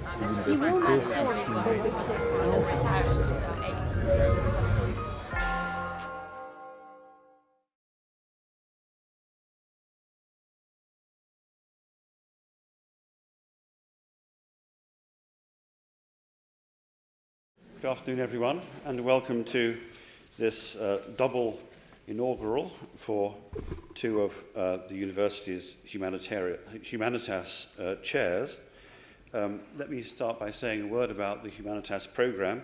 He will not force Good afternoon, everyone, and welcome to this double inaugural for two of the university's Humanitas chairs. Let me start by saying a word about the Humanitas programme.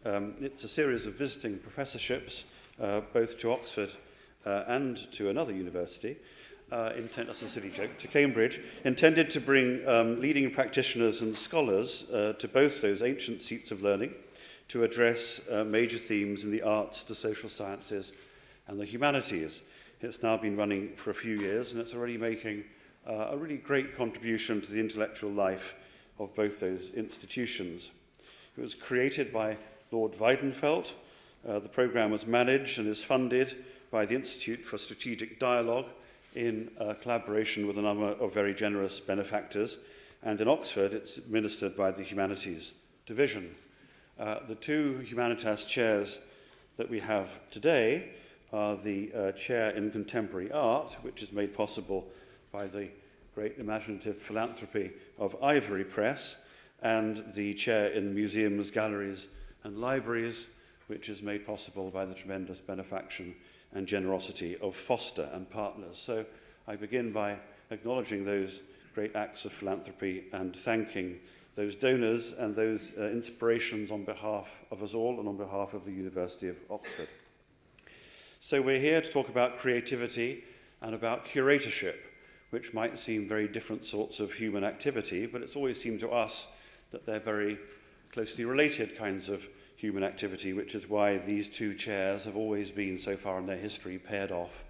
It's a series of visiting professorships, both to Oxford and to another university, that's a silly joke, to Cambridge, intended to bring leading practitioners and scholars to both those ancient seats of learning to address major themes in the arts, the social sciences, and the humanities. It's now been running for a few years, and it's already making a really great contribution to the intellectual life of both those institutions. It was created by Lord Weidenfeld. The programme was managed and is funded by the Institute for Strategic Dialogue in collaboration with a number of very generous benefactors, and in Oxford it's administered by the Humanities Division. The two Humanitas chairs that we have today are the chair in contemporary art, which is made possible by the great imaginative philanthropy of Ivory Press, and the chair in museums, galleries, and libraries, which is made possible by the tremendous benefaction and generosity of Foster and Partners. So I begin by acknowledging those great acts of philanthropy and thanking those donors and those inspirations on behalf of us all and on behalf of the University of Oxford. So we're here to talk about creativity and about curatorship, which might seem very different sorts of human activity, but it's always seemed to us that they're very closely related kinds of human activity, which is why these two chairs have always been, so far in their history, paired off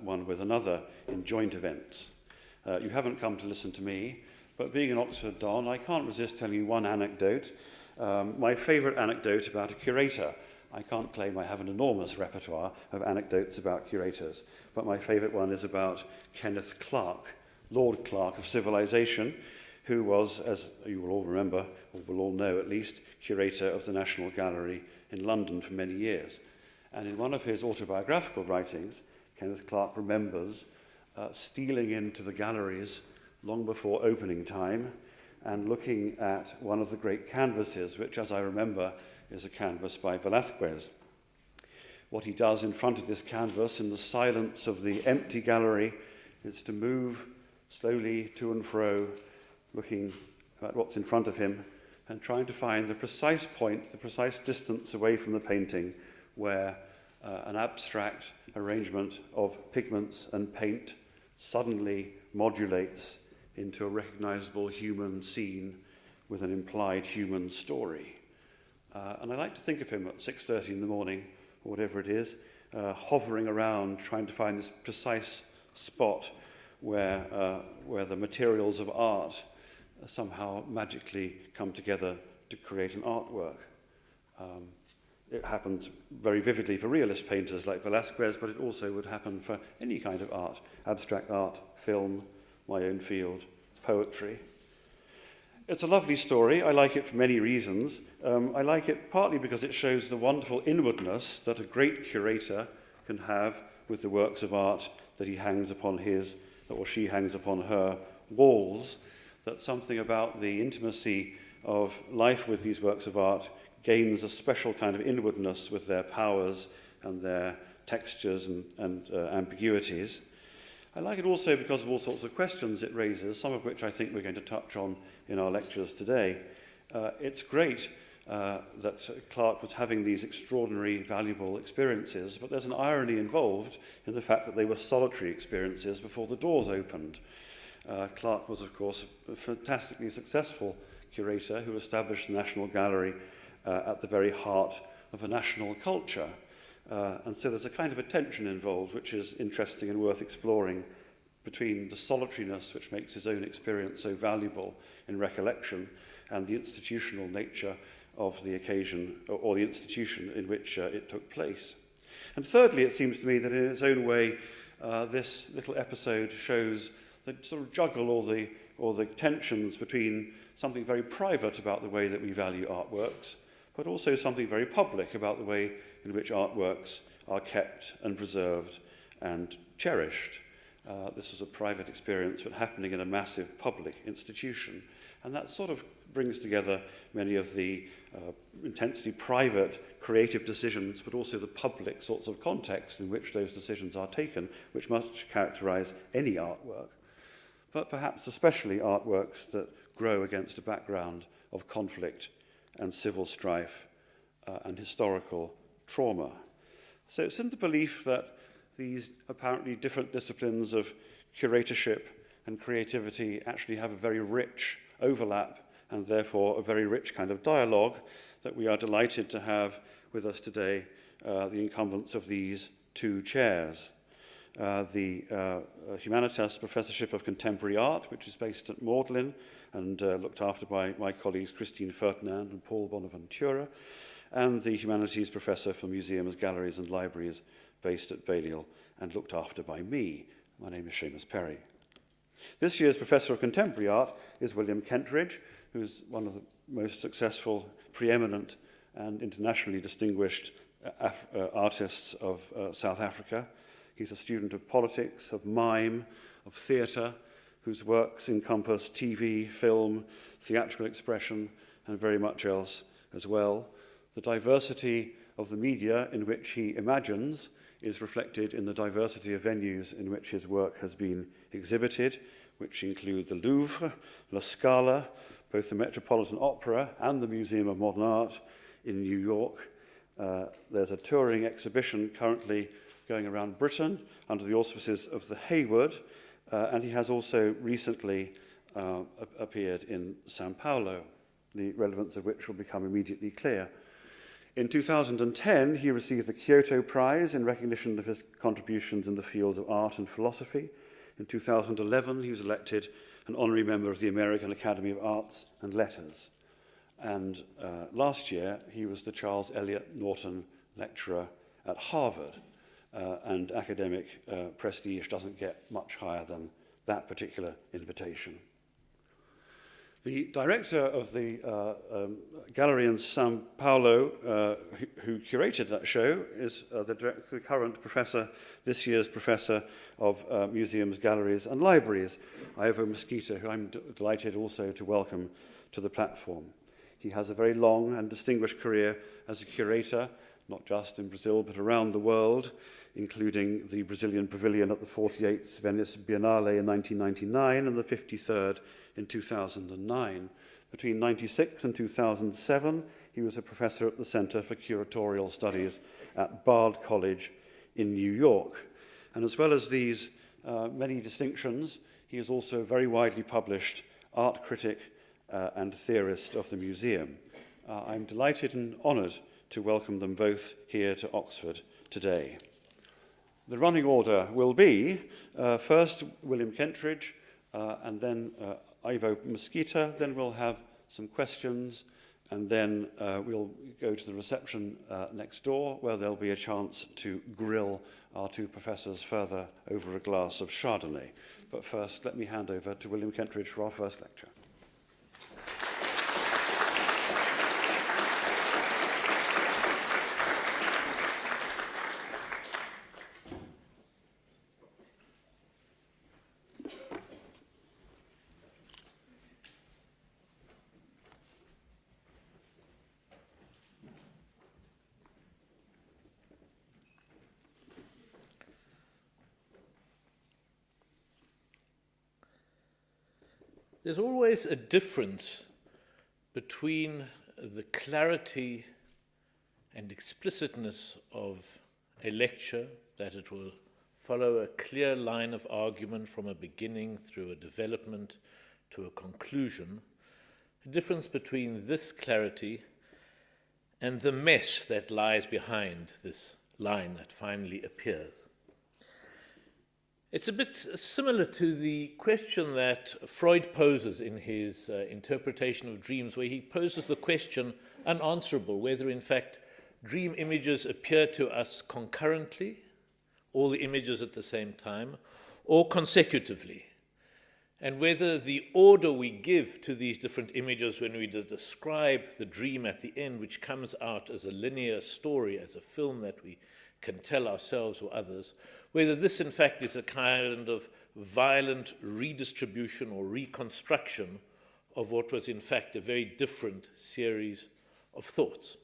one with another in joint events. You haven't come to listen to me, but being an Oxford Don, I can't resist telling you one anecdote. My favourite anecdote about a curator. I can't claim I have an enormous repertoire of anecdotes about curators, but my favourite one is about Kenneth Clarke, Lord Clarke of Civilization, who was, as you will all remember, or will all know at least, curator of the National Gallery in London for many years. And in one of his autobiographical writings, Kenneth Clarke remembers stealing into the galleries long before opening time and looking at one of the great canvases, which, as I remember, is a canvas by Velázquez. What he does in front of this canvas, in the silence of the empty gallery, is to move slowly to and fro, looking at what's in front of him and trying to find the precise point, the precise distance away from the painting where an abstract arrangement of pigments and paint suddenly modulates into a recognizable human scene with an implied human story. And I like to think of him at 6:30 in the morning, or whatever it is, hovering around trying to find this precise spot where the materials of art somehow magically come together to create an artwork. It happens very vividly for realist painters like Velázquez, but it also would happen for any kind of art, abstract art, film, my own field, poetry. It's a lovely story. I like it for many reasons. I like it partly because it shows the wonderful inwardness that a great curator can have with the works of art that he hangs upon his, or she hangs upon her walls, that something about the intimacy of life with these works of art gains a special kind of inwardness with their powers and their textures and ambiguities. I like it also because of all sorts of questions it raises, some of which I think we're going to touch on in our lectures today. It's great that Clarke was having these extraordinary, valuable experiences, but there's an irony involved in the fact that they were solitary experiences before the doors opened. Clarke was, of course, a fantastically successful curator who established the National Gallery at the very heart of a national culture. And so there's a kind of a tension involved, which is interesting and worth exploring, between the solitariness which makes his own experience so valuable in recollection and the institutional nature of the occasion or the institution in which it took place. And thirdly, it seems to me that in its own way, this little episode shows the sort of juggle or the or the tensions between something very private about the way that we value artworks, but also something very public about the way in which artworks are kept and preserved and cherished. This is a private experience, but happening in a massive public institution. And that sort of brings together many of the intensely private creative decisions, but also the public sorts of context in which those decisions are taken, which must characterize any artwork, but perhaps especially artworks that grow against a background of conflict and civil strife and historical trauma. So it's in the belief that these apparently different disciplines of curatorship and creativity actually have a very rich overlap and therefore a very rich kind of dialogue that we are delighted to have with us today the incumbents of these two chairs. The Humanitas Professorship of Contemporary Art, which is based at Magdalen and looked after by my colleagues Christine Ferdinand and Paul Bonaventura, and the Humanities Professor for Museums, Galleries and Libraries, based at Balliol and looked after by me. My name is Seamus Perry. This year's Professor of Contemporary Art is William Kentridge, who's one of the most successful, preeminent and internationally distinguished artists of South Africa. He's a student of politics, of mime, of theatre, whose works encompass TV, film, theatrical expression, and very much else as well. The diversity of the media in which he imagines is reflected in the diversity of venues in which his work has been exhibited, which include the Louvre, La Scala, both the Metropolitan Opera and the Museum of Modern Art in New York. There's a touring exhibition currently going around Britain under the auspices of the Hayward, and he has also recently appeared in São Paulo, the relevance of which will become immediately clear. In 2010, he received the Kyoto Prize in recognition of his contributions in the fields of art and philosophy. In 2011, he was elected an honorary member of the American Academy of Arts and Letters. And last year, he was the Charles Eliot Norton Lecturer at Harvard. And academic prestige doesn't get much higher than that particular invitation. The director of the gallery in São Paulo, who curated that show, is the current professor, this year's professor of museums, galleries and libraries, Ivo Mesquita, who I'm delighted also to welcome to the platform. He has a very long and distinguished career as a curator, not just in Brazil but around the world, including the Brazilian Pavilion at the 48th Venice Biennale in 1999 and the 53rd in 2009. Between 1996 and 2007, he was a professor at the Center for Curatorial Studies at Bard College in New York. And as well as these many distinctions, he is also a very widely published art critic and theorist of the museum. I'm delighted and honoured to welcome them both here to Oxford today. The running order will be first William Kentridge and then Ivo Mesquita, then we'll have some questions, and then we'll go to the reception next door, where there'll be a chance to grill our two professors further over a glass of Chardonnay. But first, let me hand over to William Kentridge for our first lecture. There's always a difference between the clarity and explicitness of a lecture, that it will follow a clear line of argument from a beginning through a development to a conclusion, a difference between this clarity and the mess that lies behind this line that finally appears. It's a bit similar to the question that Freud poses in his interpretation of dreams, where he poses the question, unanswerable, whether in fact dream images appear to us concurrently, all the images at the same time, or consecutively. and whether the order we give to these different images when we describe the dream at the end, which comes out as a linear story, as a film that we can tell ourselves or others, whether this in fact is a kind of violent redistribution or reconstruction of what was in fact a very different series of thoughts.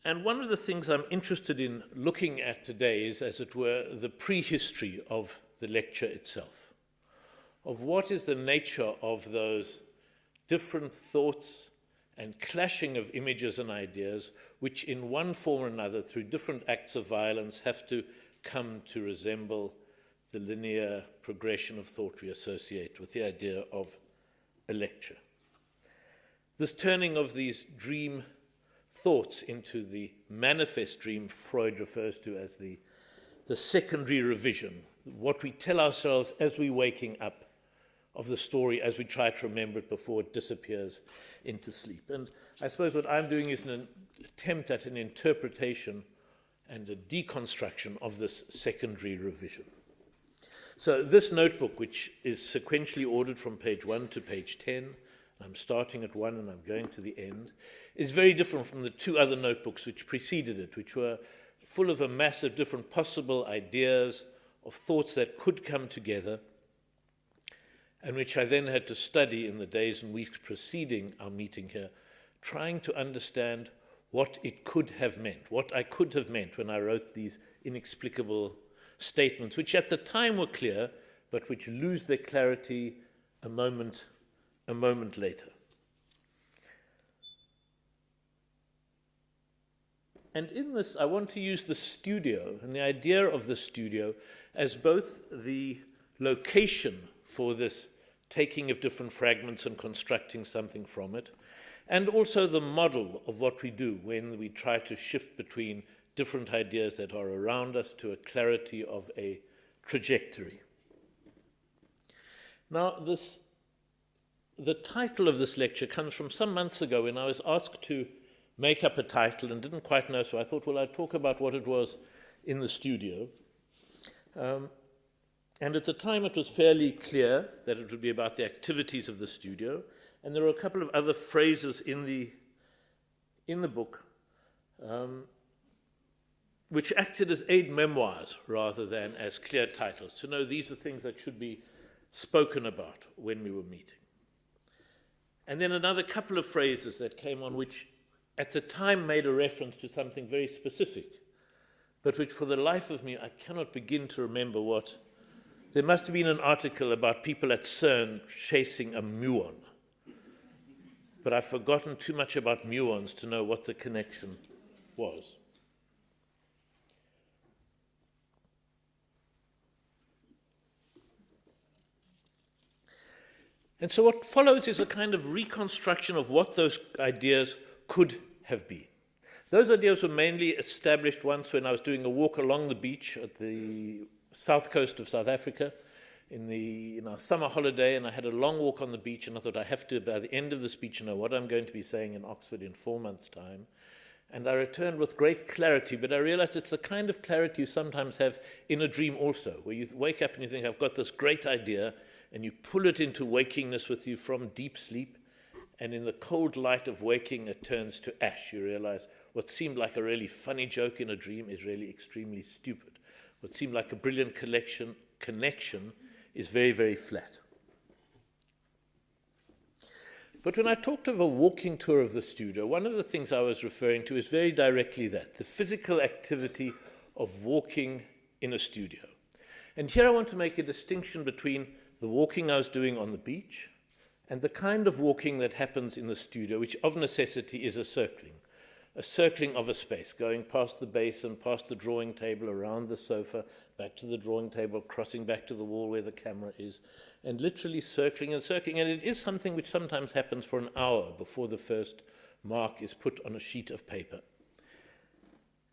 And one of the things I'm interested in looking at today is, as it were, the prehistory of the lecture itself, of what is the nature of those different thoughts and clashing of images and ideas, which in one form or another, through different acts of violence, have to come to resemble the linear progression of thought we associate with the idea of a lecture. This turning of these dream thoughts into the manifest dream Freud refers to as the secondary revision, what we tell ourselves as we're waking up of the story as we try to remember it before it disappears into sleep. And I suppose what I'm doing is an attempt at an interpretation and a deconstruction of this secondary revision. So this notebook, which is sequentially ordered from page 1 to page 10, I'm starting at 1 and I'm going to the end, is very different from the two other notebooks which preceded it, which were full of a mass of different possible ideas, of thoughts that could come together, and which I then had to study in the days and weeks preceding our meeting here, trying to understand what it could have meant, what I could have meant when I wrote these inexplicable statements, which at the time were clear, but which lose their clarity a moment later. And in this, I want to use the studio and the idea of the studio as both the location for this taking of different fragments and constructing something from it, and also the model of what we do when we try to shift between different ideas that are around us to a clarity of a trajectory. Now, the title of this lecture comes from some months ago when I was asked to make up a title and didn't quite know, so I thought, well, I'd talk about what it was in the studio. And at the time it was fairly clear that it would be about the activities of the studio, and there were a couple of other phrases in the book which acted as aid memoirs rather than as clear titles, to know these are things that should be spoken about when we were meeting. And then another couple of phrases that came on which at the time made a reference to something very specific, but which for the life of me I cannot begin to remember what. There must have been an article about people at CERN chasing a muon, but I've forgotten too much about muons to know what the connection was. And so what follows is a kind of reconstruction of what those ideas could have been. Those ideas were mainly established once when I was doing a walk along the beach at the south coast of South Africa in our summer holiday, and I had a long walk on the beach, and I thought I have to, by the end of the speech, know what I'm going to be saying in Oxford in 4 months' time. And I returned with great clarity, but I realized it's the kind of clarity you sometimes have in a dream also, where you wake up and you think, I've got this great idea, and you pull it into wakingness with you from deep sleep, and in the cold light of waking, it turns to ash. You realize what seemed like a really funny joke in a dream is really extremely stupid. What seemed like a brilliant connection is very, very flat. But when I talked of a walking tour of the studio, one of the things I was referring to is very directly that, the physical activity of walking in a studio. And here I want to make a distinction between the walking I was doing on the beach and the kind of walking that happens in the studio, which of necessity is a circling of a space, going past the basin, past the drawing table, around the sofa, back to the drawing table, crossing back to the wall where the camera is, and literally circling and circling. And it is something which sometimes happens for an hour before the first mark is put on a sheet of paper.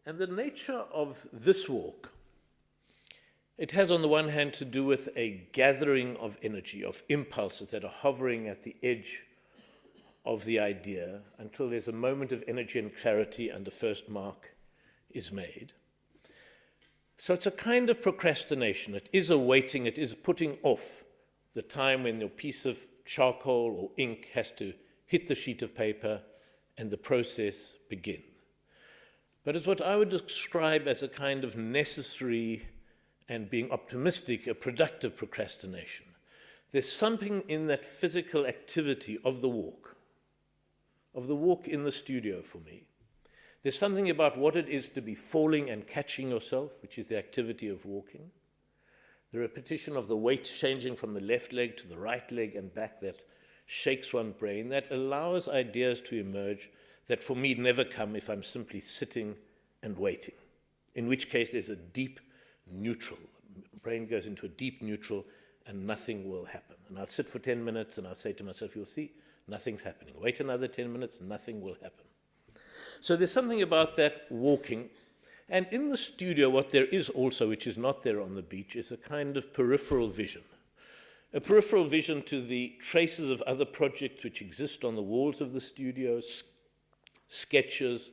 And the nature of this walk, it has on the one hand to do with a gathering of energy, of impulses that are hovering at the edge of the idea until there's a moment of energy and clarity and the first mark is made. So it's a kind of procrastination. It is a waiting, it is putting off the time when your piece of charcoal or ink has to hit the sheet of paper and the process begin. But it's what I would describe as a kind of necessary and, being optimistic, a productive procrastination. There's something in that physical activity of the walk in the studio for me. There's something about what it is to be falling and catching yourself, which is the activity of walking. The repetition of the weight changing from the left leg to the right leg and back that shakes one's brain, that allows ideas to emerge that for me never come if I'm simply sitting and waiting, in which case there's a deep neutral. The brain goes into a deep neutral and nothing will happen. And I'll sit for 10 minutes and I'll say to myself, you'll see, nothing's happening. Wait another 10 minutes, nothing will happen. So there's something about that walking. And in the studio, what there is also, which is not there on the beach, is a kind of peripheral vision. A peripheral vision to the traces of other projects which exist on the walls of the studio, sketches,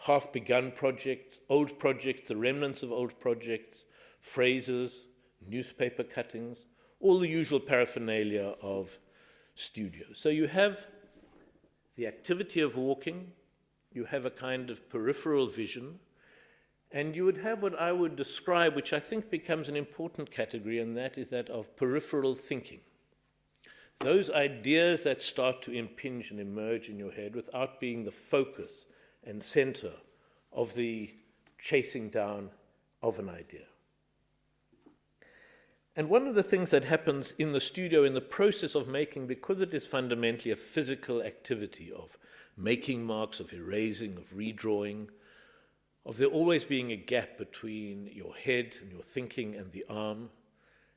half-begun projects, old projects, the remnants of old projects, phrases, newspaper cuttings, all the usual paraphernalia of studios. So you have the activity of walking, you have a kind of peripheral vision, and you would have what I would describe, which I think becomes an important category, and that is that of peripheral thinking. Those ideas that start to impinge and emerge in your head without being the focus and center of the chasing down of an idea. And one of the things that happens in the studio in the process of making, because it is fundamentally a physical activity of making marks, of erasing, of redrawing, of there always being a gap between your head and your thinking and the arm,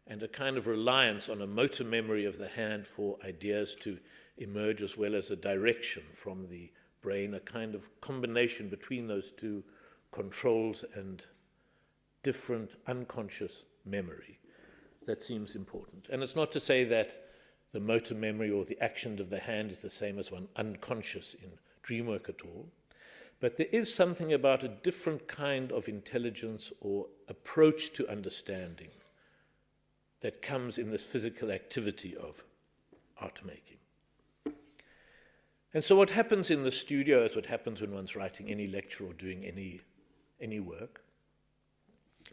and a kind of reliance on a motor memory of the hand for ideas to emerge, as well as a direction from the brain, a kind of combination between those two controls and different unconscious memory that seems important. And it's not to say that the motor memory or the action of the hand is the same as one unconscious in dream work at all, but there is something about a different kind of intelligence or approach to understanding that comes in this physical activity of art making. And so what happens in the studio is what happens when one's writing any lecture or doing any work,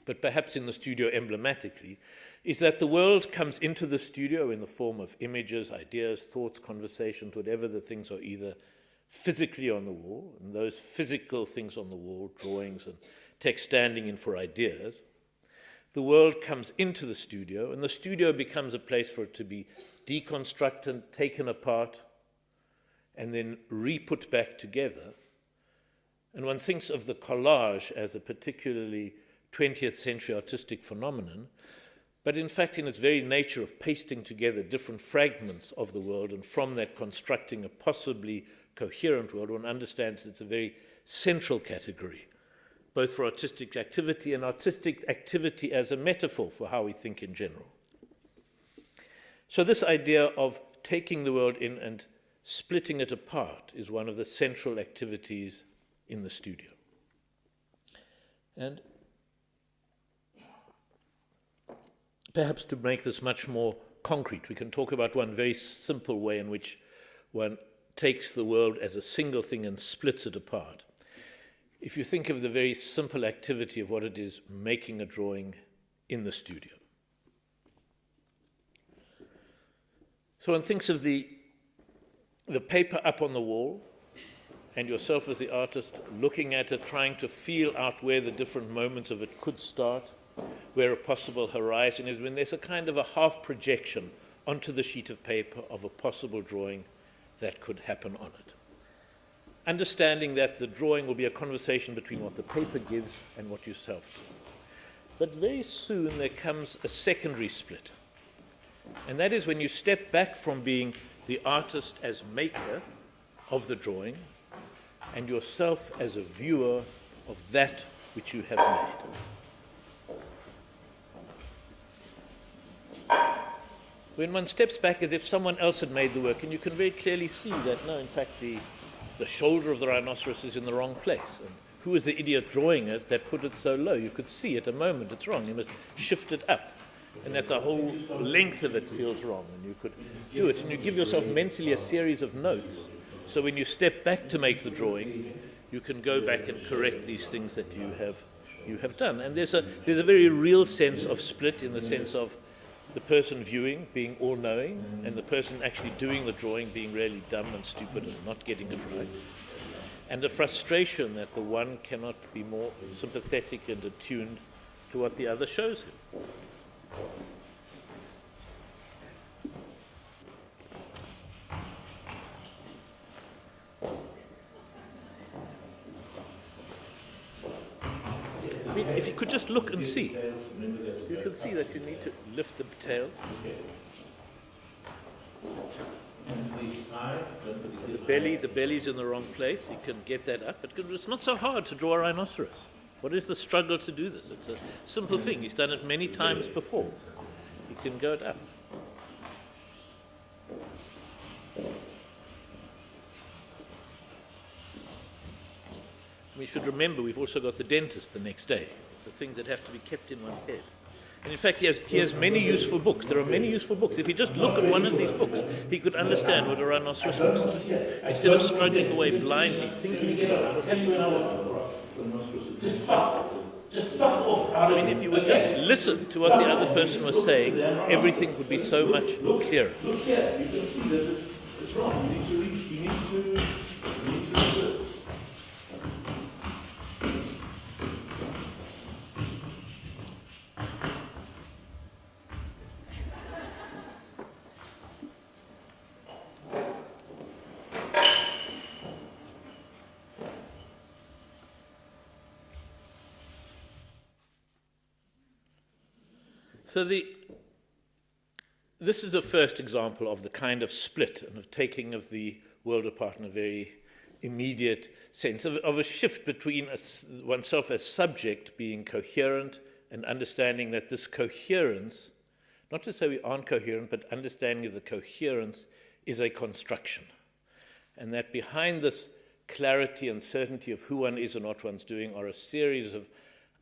but perhaps in the studio emblematically, is that the world comes into the studio in the form of images, ideas, thoughts, conversations, whatever the things are either physically on the wall, and those physical things on the wall, drawings and text standing in for ideas. The world comes into the studio, and the studio becomes a place for it to be deconstructed, taken apart, and then re-put back together. And one thinks of the collage as a particularly 20th century artistic phenomenon, but in fact in its very nature of pasting together different fragments of the world, and from that constructing a possibly coherent world, one understands it's a very central category, both for artistic activity and artistic activity as a metaphor for how we think in general. So this idea of taking the world in and splitting it apart is one of the central activities in the studio. And perhaps to make this much more concrete, we can talk about one very simple way in which one takes the world as a single thing and splits it apart. If you think of the very simple activity of what it is making a drawing in the studio. So one thinks of the paper up on the wall, and yourself as the artist looking at it, trying to feel out where the different moments of it could start, where a possible horizon is, when there's a kind of a half projection onto the sheet of paper of a possible drawing that could happen on it. Understanding that the drawing will be a conversation between what the paper gives and what you self do. But very soon there comes a secondary split. And that is when you step back from being the artist as maker of the drawing and yourself as a viewer of that which you have made. When one steps back as if someone else had made the work, and you can very clearly see that, no, in fact, the shoulder of the rhinoceros is in the wrong place, and who was the idiot drawing it that put it so low? You could see at a moment it's wrong. You must shift it up. And that the whole length of it feels wrong. And you could do it. And you give yourself mentally a series of notes. So when you step back to make the drawing, you can go back and correct these things that you have done. And there's a very real sense of split in the sense of the person viewing being all-knowing and the person actually doing the drawing being really dumb and stupid and not getting it right. And the frustration that the one cannot be more sympathetic and attuned to what the other shows him. I mean, if you could just look and see, you can see that you need to lift the tail. The belly's in the wrong place. You can get that up. It's not so hard to draw a rhinoceros. What is the struggle to do this? It's a simple thing. He's done it many times before. You can go it up. We should remember we've also got the dentist the next day, the things that have to be kept in one's head. And in fact, he has many useful books. There are many useful books. If he just look at one of these books, he could understand what a rhinoceros looks like, instead of struggling away blindly, thinking about what happened. I mean, if you would just listen to what the other person was saying, everything would be so much clearer. Look here, you can see that it's wrong. You need to do it. So this is a first example of the kind of split and of taking of the world apart in a very immediate sense, of a shift between oneself as subject being coherent and understanding that this coherence, not to say we aren't coherent, but understanding of the coherence is a construction. And that behind this clarity and certainty of who one is and what one's doing are a series of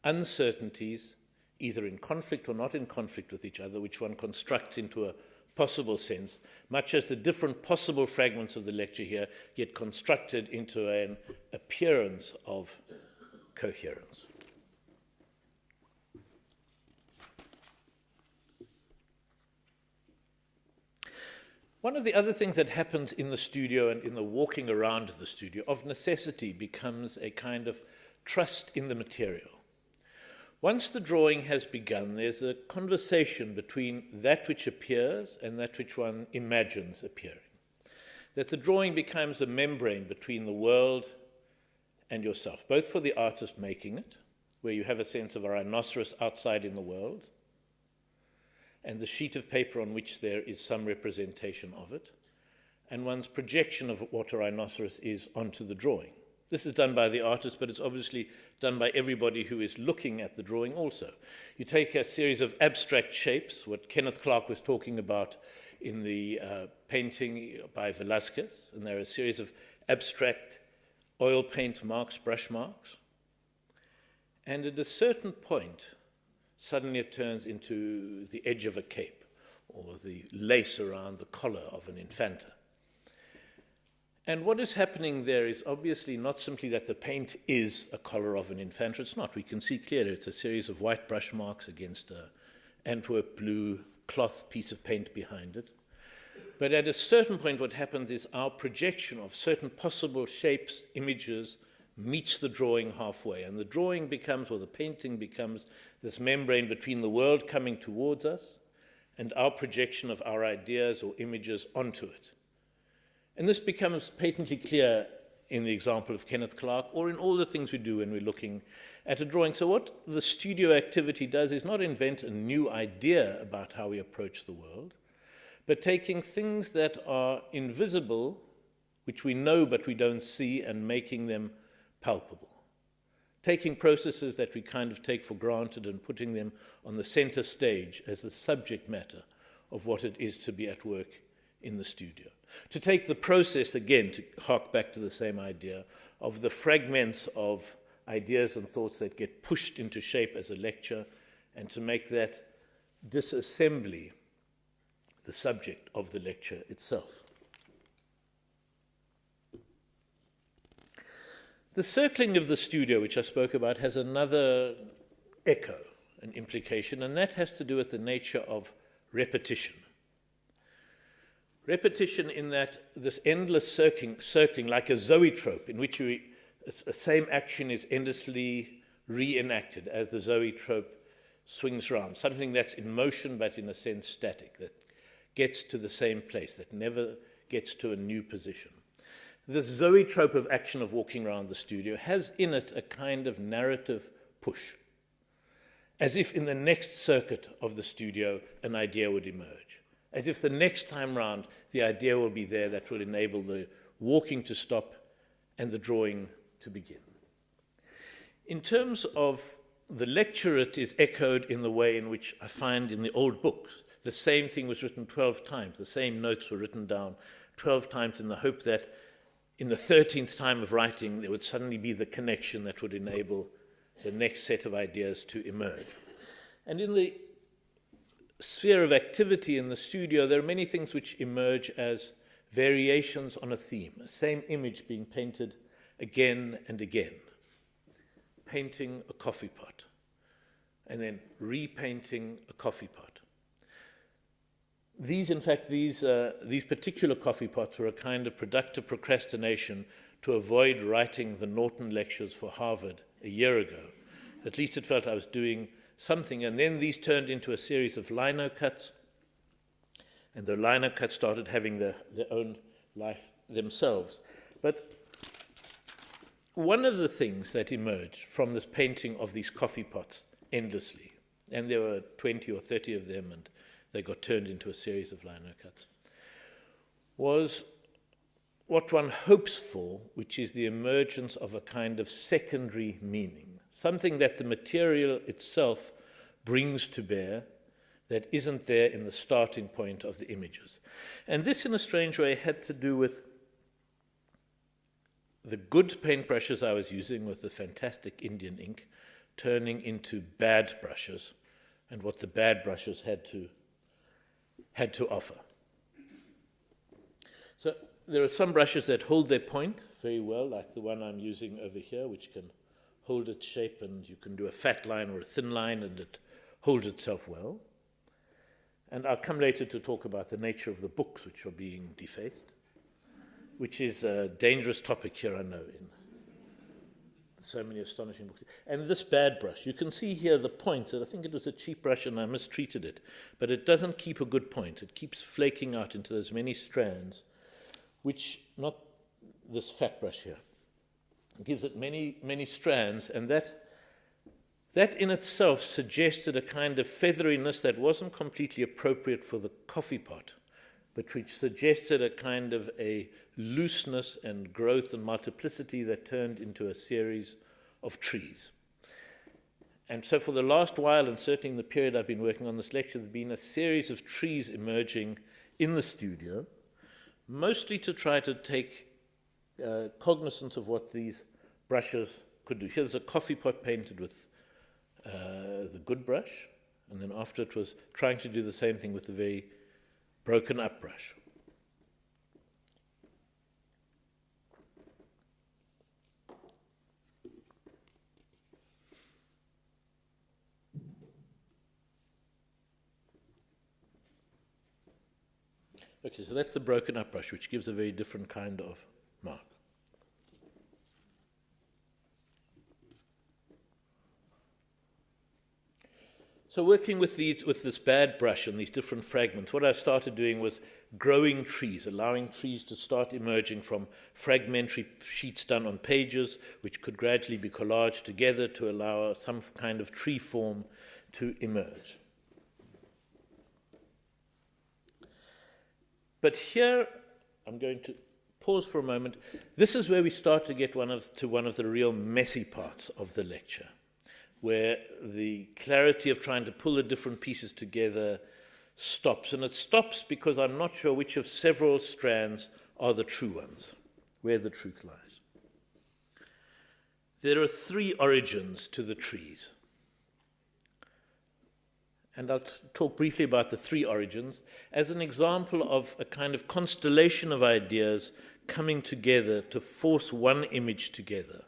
uncertainties, either in conflict or not in conflict with each other, which one constructs into a possible sense, much as the different possible fragments of the lecture here get constructed into an appearance of coherence. One of the other things that happens in the studio and in the walking around of the studio, of necessity, becomes a kind of trust in the material. Once the drawing has begun, there's a conversation between that which appears and that which one imagines appearing. That the drawing becomes a membrane between the world and yourself, both for the artist making it, where you have a sense of a rhinoceros outside in the world, and the sheet of paper on which there is some representation of it, and one's projection of what a rhinoceros is onto the drawing. This is done by the artist, but it's obviously done by everybody who is looking at the drawing also. You take a series of abstract shapes, what Kenneth Clark was talking about in the painting by Velázquez, and there are a series of abstract oil paint marks, brush marks. And at a certain point, suddenly it turns into the edge of a cape, or the lace around the collar of an infanta. And what is happening there is obviously not simply that the paint is a collar of an infanta. It's not. We can see clearly it's a series of white brush marks against an Antwerp blue cloth piece of paint behind it. But at a certain point, what happens is our projection of certain possible shapes, images, meets the drawing halfway. And the drawing becomes, or the painting becomes, this membrane between the world coming towards us and our projection of our ideas or images onto it. And this becomes patently clear in the example of Kenneth Clark, or in all the things we do when we're looking at a drawing. So what the studio activity does is not invent a new idea about how we approach the world, but taking things that are invisible, which we know but we don't see, and making them palpable. Taking processes that we kind of take for granted and putting them on the center stage as the subject matter of what it is to be at work in the studio. To take the process, again, to hark back to the same idea, of the fragments of ideas and thoughts that get pushed into shape as a lecture, and to make that disassembly the subject of the lecture itself. The circling of the studio, which I spoke about, has another echo, an implication, and that has to do with the nature of repetition. Repetition in that this endless circling like a zoetrope, in which the same action is endlessly reenacted as the zoetrope swings around, something that's in motion but in a sense static, that gets to the same place, that never gets to a new position. This zoetrope of action of walking around the studio has in it a kind of narrative push, as if in the next circuit of the studio an idea would emerge, as if the next time round the idea will be there that will enable the walking to stop and the drawing to begin. In terms of the lecture, it is echoed in the way in which I find in the old books. The same thing was written 12 times. The same notes were written down 12 times in the hope that in the 13th time of writing there would suddenly be the connection that would enable the next set of ideas to emerge. And in the sphere of activity in the studio, there are many things which emerge as variations on a theme, the same image being painted again and again. Painting a coffee pot, and then repainting a coffee pot. These particular coffee pots were a kind of productive procrastination to avoid writing the Norton lectures for Harvard a year ago. At least it felt I was doing something, and then these turned into a series of lino cuts, and the lino cuts started having their own life themselves. But one of the things that emerged from this painting of these coffee pots endlessly, and there were 20 or 30 of them, and they got turned into a series of lino cuts, was what one hopes for, which is the emergence of a kind of secondary meaning, something that the material itself brings to bear that isn't there in the starting point of the images. And this, in a strange way, had to do with the good paintbrushes I was using with the fantastic Indian ink turning into bad brushes, and what the bad brushes had to offer. So there are some brushes that hold their point very well, like the one I'm using over here, which can hold its shape, and you can do a fat line or a thin line, and it holds itself well. And I'll come later to talk about the nature of the books which are being defaced, which is a dangerous topic here, I know, in so many astonishing books. And this bad brush, you can see here the point, and I think it was a cheap brush and I mistreated it, but it doesn't keep a good point. It keeps flaking out into those many strands, which, not this fat brush here, gives it many, many strands, and that in itself suggested a kind of featheriness that wasn't completely appropriate for the coffee pot, but which suggested a kind of a looseness and growth and multiplicity that turned into a series of trees. And so for the last while, and certainly in the period I've been working on this lecture, there's been a series of trees emerging in the studio, mostly to try to take cognizance of what these brushes could do. Here's a coffee pot painted with the good brush, and then after it was trying to do the same thing with the very broken up brush. Okay, so that's the broken up brush, which gives a very different kind of mark. So working with this bad brush and these different fragments, what I started doing was growing trees, allowing trees to start emerging from fragmentary sheets done on pages, which could gradually be collaged together to allow some kind of tree form to emerge. But here, I'm going to pause for a moment. This is where we start to get one of the real messy parts of the lecture, where the clarity of trying to pull the different pieces together stops. And it stops because I'm not sure which of several strands are the true ones, where the truth lies. there are three origins to the trees. And I'll talk briefly about the three origins as an example of a kind of constellation of ideas coming together to force one image together.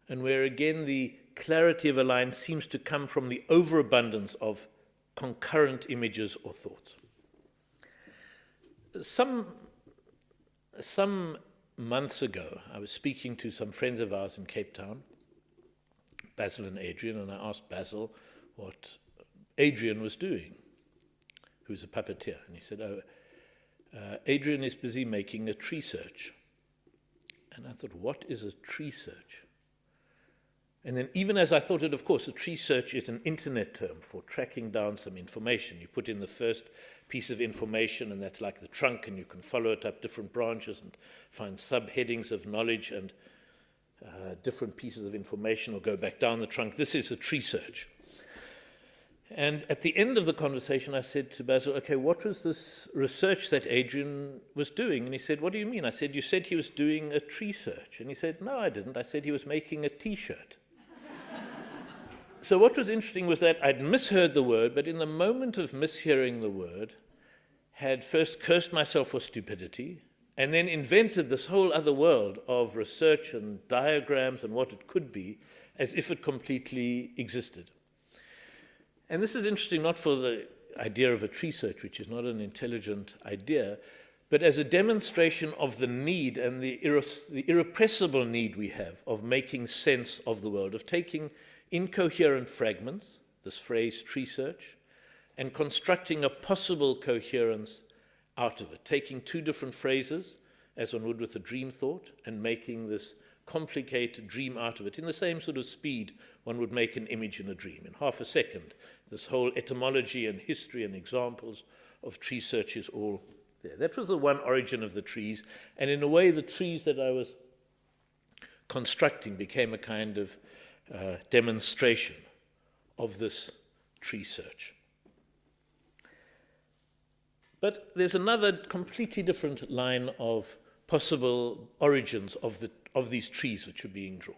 And where again the clarity of a line seems to come from the overabundance of concurrent images or thoughts. Some months ago, I was speaking to some friends of ours in Cape Town, Basil and Adrian, and I asked Basil what Adrian was doing, who's a puppeteer. And he said, Adrian is busy making a tree search. And I thought, what is a tree search? And then even as I thought it, of course, a tree search is an internet term for tracking down some information. You put in the first piece of information, and that's like the trunk, and you can follow it up different branches and find subheadings of knowledge and different pieces of information, or go back down the trunk. This is a tree search. And at the end of the conversation, I said to Basil, okay, what was this research that Adrian was doing? And he said, what do you mean? I said, you said he was doing a tree search. And he said, no, I didn't. I said he was making a T-shirt. So what was interesting was that I'd misheard the word, but in the moment of mishearing the word, had first cursed myself for stupidity, and then invented this whole other world of research and diagrams and what it could be, as if it completely existed. And this is interesting not for the idea of a tree search, which is not an intelligent idea, but as a demonstration of the need and the irrepressible need we have of making sense of the world, of taking incoherent fragments, this phrase tree search, and constructing a possible coherence out of it, taking two different phrases, as one would with a dream thought, and making this complicated dream out of it in the same sort of speed one would make an image in a dream. In half a second, this whole etymology and history and examples of tree search is all there. That was the one origin of the trees, and in a way the trees that I was constructing became a kind of demonstration of this tree search. But there's another completely different line of possible origins of these trees which are being drawn.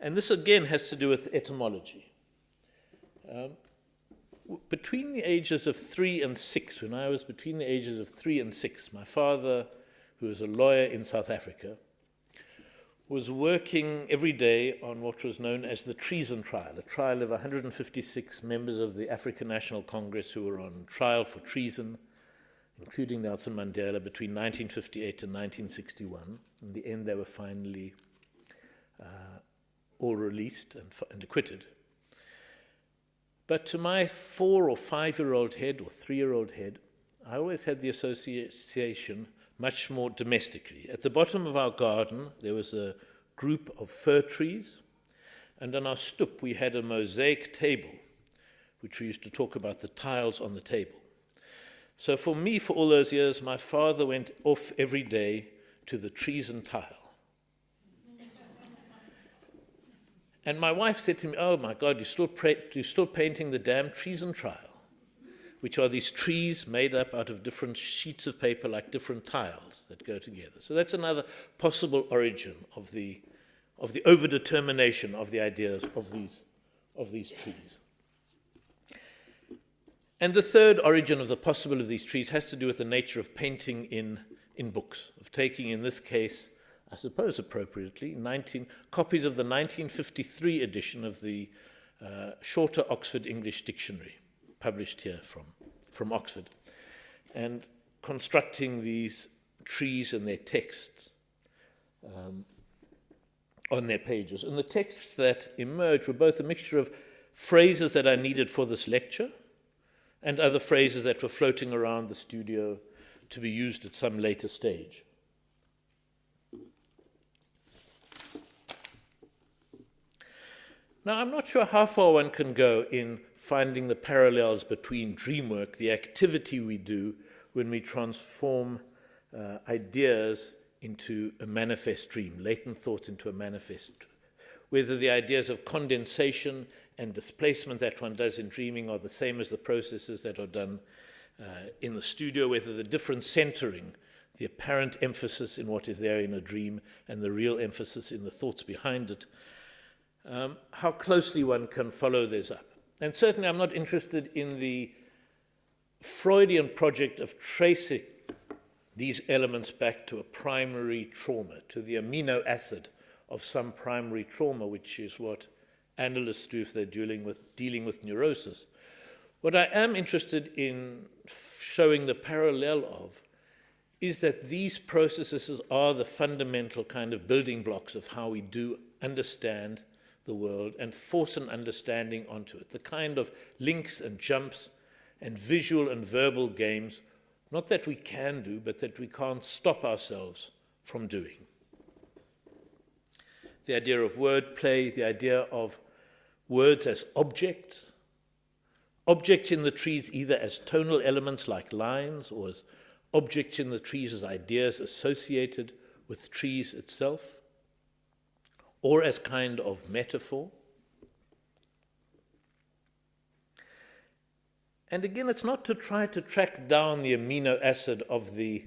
And this again has to do with etymology. Between the ages of 3 and 6, when I was between the ages of 3 and 6, my father, who was a lawyer in South Africa, was working every day on what was known as the treason trial, a trial of 156 members of the African National Congress who were on trial for treason, including Nelson Mandela, between 1958 and 1961. In the end, they were finally all released and acquitted. But to my 4 or 5-year-old head or 3-year-old head, I always had the association much more domestically. At the bottom of our garden, there was a group of fir trees, and on our stoep we had a mosaic table, which we used to talk about the tiles on the table. So for me, for all those years, my father went off every day to the treason tile. And my wife said to me, oh my God, you're still painting the damn treason trial, which are these trees made up out of different sheets of paper, like different tiles that go together. So that's another possible origin of the overdetermination of the ideas of these trees. And the third origin of the possible of these trees has to do with the nature of painting in books, of taking, in this case, I suppose appropriately, 19 copies of the 1953 edition of the Shorter Oxford English Dictionary, published here from Oxford, and constructing these trees and their texts on their pages. And the texts that emerged were both a mixture of phrases that I needed for this lecture and other phrases that were floating around the studio to be used at some later stage. Now, I'm not sure how far one can go in finding the parallels between dream work, the activity we do when we transform ideas into a manifest dream, latent thoughts into a manifest, whether the ideas of condensation and displacement that one does in dreaming are the same as the processes that are done in the studio, whether the different centering the apparent emphasis in what is there in a dream and the real emphasis in the thoughts behind it, how closely one can follow this up. And certainly I'm not interested in the Freudian project of tracing these elements back to a primary trauma, to the amino acid of some primary trauma, which is what analysts do if they're dealing with neurosis. What I am interested in showing the parallel of is that these processes are the fundamental kind of building blocks of how we do understand the world and force an understanding onto it, the kind of links and jumps and visual and verbal games, not that we can do, but that we can't stop ourselves from doing. The idea of wordplay, the idea of words as objects in the trees either as tonal elements like lines or as objects in the trees as ideas associated with trees itself, or as kind of metaphor. And again, it's not to try to track down the amino acid of the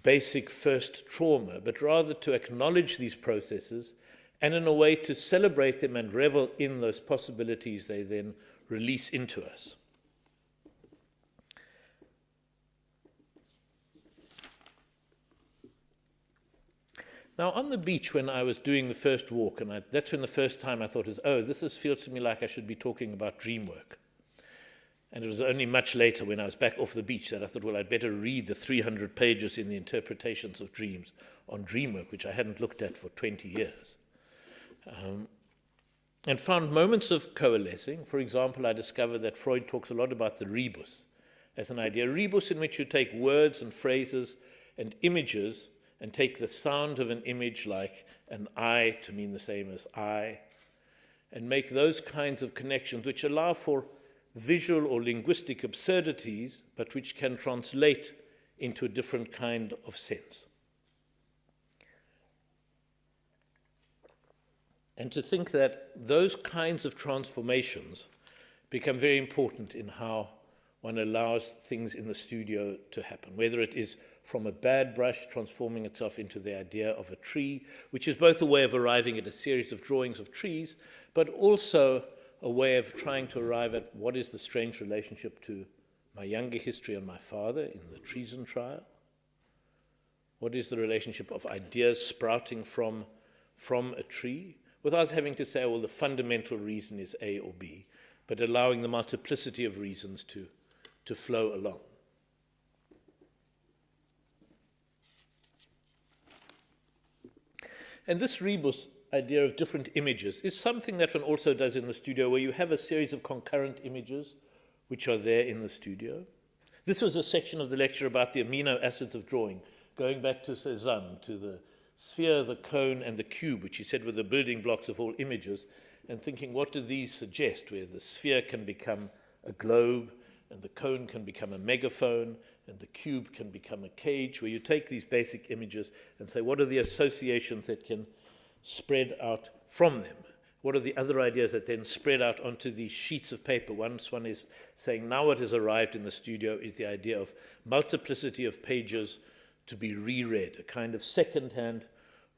basic first trauma, but rather to acknowledge these processes and in a way to celebrate them and revel in those possibilities they then release into us. Now, on the beach when I was doing the first walk, and that's when the first time I thought, this feels to me like I should be talking about dream work. And it was only much later when I was back off the beach that I thought, I'd better read the 300 pages in the Interpretations of Dreams on dream work, which I hadn't looked at for 20 years. And found moments of coalescing. For example, I discovered that Freud talks a lot about the rebus as an idea. A rebus in which you take words and phrases and images and take the sound of an image like an I to mean the same as I, and make those kinds of connections which allow for visual or linguistic absurdities, but which can translate into a different kind of sense. And to think that those kinds of transformations become very important in how one allows things in the studio to happen, whether it is from a bad brush transforming itself into the idea of a tree, which is both a way of arriving at a series of drawings of trees, but also a way of trying to arrive at what is the strange relationship to my younger history and my father in the treason trial. What is the relationship of ideas sprouting from a tree, without having to say, the fundamental reason is A or B, but allowing the multiplicity of reasons to flow along. And this rebus idea of different images is something that one also does in the studio, where you have a series of concurrent images which are there in the studio. This was a section of the lecture about the amino acids of drawing, going back to Cézanne, to the sphere, the cone, and the cube, which he said were the building blocks of all images, and thinking, what do these suggest, where the sphere can become a globe, and the cone can become a megaphone, and the cube can become a cage, where you take these basic images and say, what are the associations that can spread out from them? What are the other ideas that then spread out onto these sheets of paper? Once one is saying, now what has arrived in the studio is the idea of multiplicity of pages to be reread, a kind of second-hand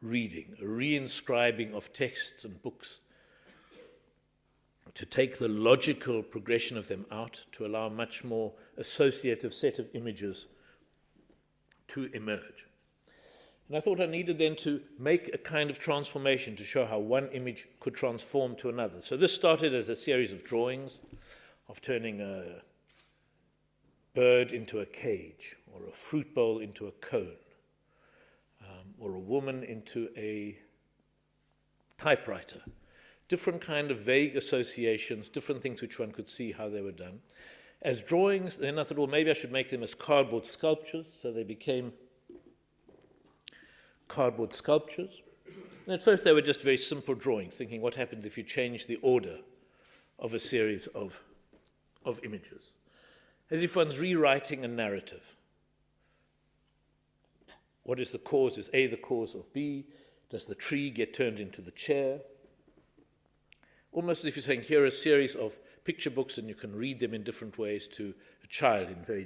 reading, a reinscribing of texts and books, to take the logical progression of them out, to allow a much more associative set of images to emerge. And I thought I needed then to make a kind of transformation to show how one image could transform to another. So this started as a series of drawings of turning a bird into a cage, or a fruit bowl into a cone, or a woman into a typewriter. Different kind of vague associations, different things which one could see how they were done. As drawings, then I thought, maybe I should make them as cardboard sculptures, so they became cardboard sculptures. And at first they were just very simple drawings, thinking what happens if you change the order of a series of images. As if one's rewriting a narrative. What is the cause? Is A the cause of B? Does the tree get turned into the chair? Almost as if you're saying, here are a series of picture books and you can read them in different ways to a child in very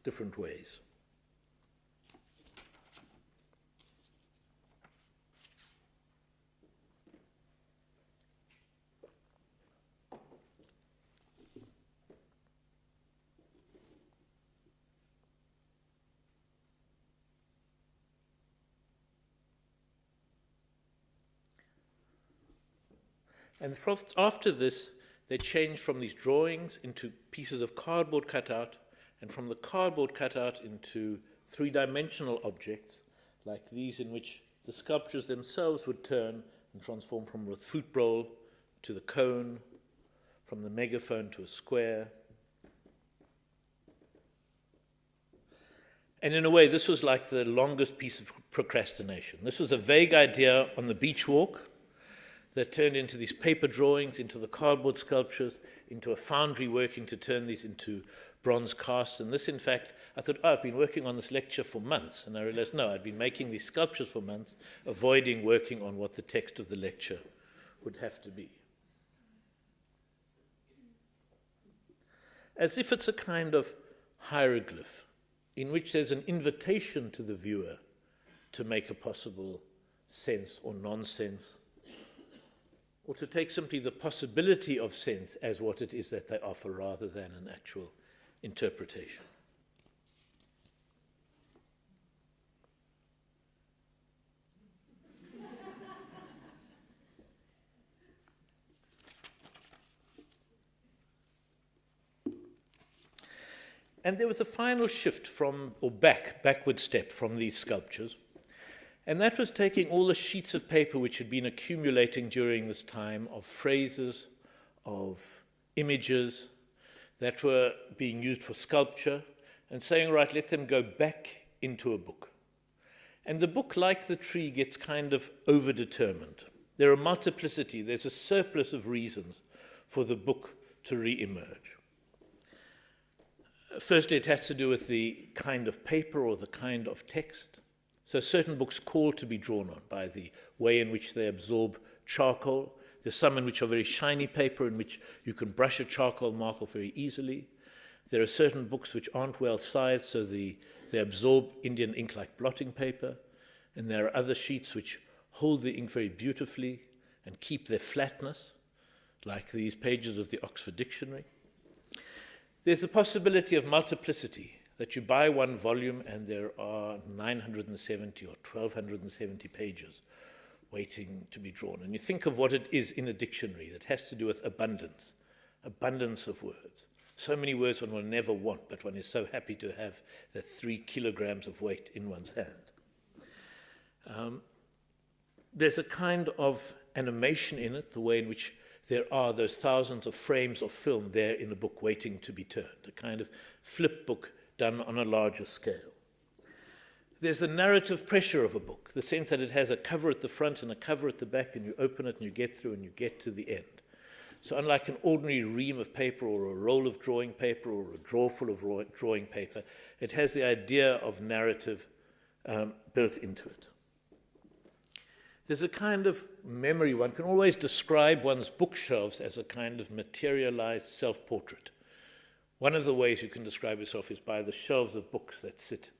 different ways. And after this, they changed from these drawings into pieces of cardboard cutout, and from the cardboard cutout into three-dimensional objects, like these in which the sculptures themselves would turn and transform from a fruit bowl to the cone, from the megaphone to a square. And in a way, this was like the longest piece of procrastination. This was a vague idea on the beach walk that turned into these paper drawings, into the cardboard sculptures, into a foundry working to turn these into bronze casts. And this, in fact, I thought, I've been working on this lecture for months. And I realized, no, I'd been making these sculptures for months, avoiding working on what the text of the lecture would have to be. As if it's a kind of hieroglyph in which there's an invitation to the viewer to make a possible sense or nonsense, or to take simply the possibility of sense as what it is that they offer rather than an actual interpretation. And there was a final shift backward step from these sculptures. And that was taking all the sheets of paper which had been accumulating during this time of phrases, of images that were being used for sculpture, and saying, right, let them go back into a book. And the book, like the tree, gets kind of overdetermined. There are multiplicity, there's a surplus of reasons for the book to re-emerge. Firstly, it has to do with the kind of paper or the kind of text. So certain books call to be drawn on by the way in which they absorb charcoal. There's some in which are very shiny paper in which you can brush a charcoal mark off very easily. There are certain books which aren't well sized, so they absorb Indian ink like blotting paper. And there are other sheets which hold the ink very beautifully and keep their flatness, like these pages of the Oxford Dictionary. There's a possibility of multiplicity, that you buy one volume and there are 970 or 1,270 pages waiting to be drawn. And you think of what it is in a dictionary that has to do with abundance of words. So many words one will never want, but one is so happy to have that 3 kilograms of weight in one's hand. There's a kind of animation in it, the way in which there are those thousands of frames of film there in a book waiting to be turned, a kind of flip book done on a larger scale. There's the narrative pressure of a book, the sense that it has a cover at the front and a cover at the back, and you open it and you get through and you get to the end. So unlike an ordinary ream of paper or a roll of drawing paper or a drawer full of drawing paper, it has the idea of narrative built into it. There's a kind of memory. One can always describe one's bookshelves as a kind of materialized self-portrait. One of the ways you can describe yourself is by the shelves of books that sit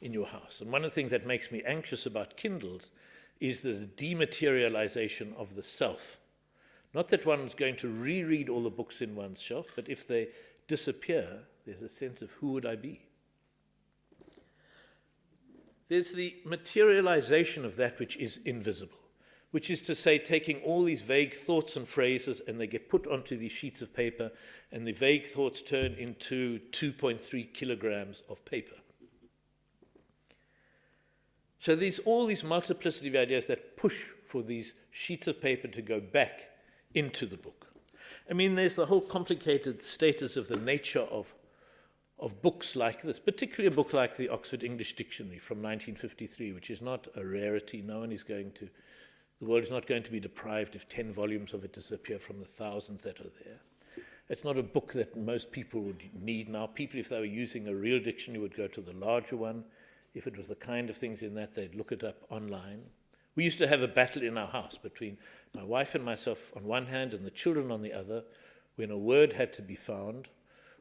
in your house. And one of the things that makes me anxious about Kindles is the dematerialization of the self. Not that one's going to reread all the books in one's shelf, but if they disappear, there's a sense of who would I be? There's the materialization of that which is invisible, which is to say, taking all these vague thoughts and phrases and they get put onto these sheets of paper, and the vague thoughts turn into 2.3 kilograms of paper. So all these multiplicity of ideas that push for these sheets of paper to go back into the book. I mean, there's the whole complicated status of the nature of books like this, particularly a book like the Oxford English Dictionary from 1953, which is not a rarity. The world is not going to be deprived if 10 volumes of it disappear from the thousands that are there. It's not a book that most people would need now. People, if they were using a real dictionary, would go to the larger one. If it was the kind of things in that, they'd look it up online. We used to have a battle in our house between my wife and myself on one hand and the children on the other, when a word had to be found,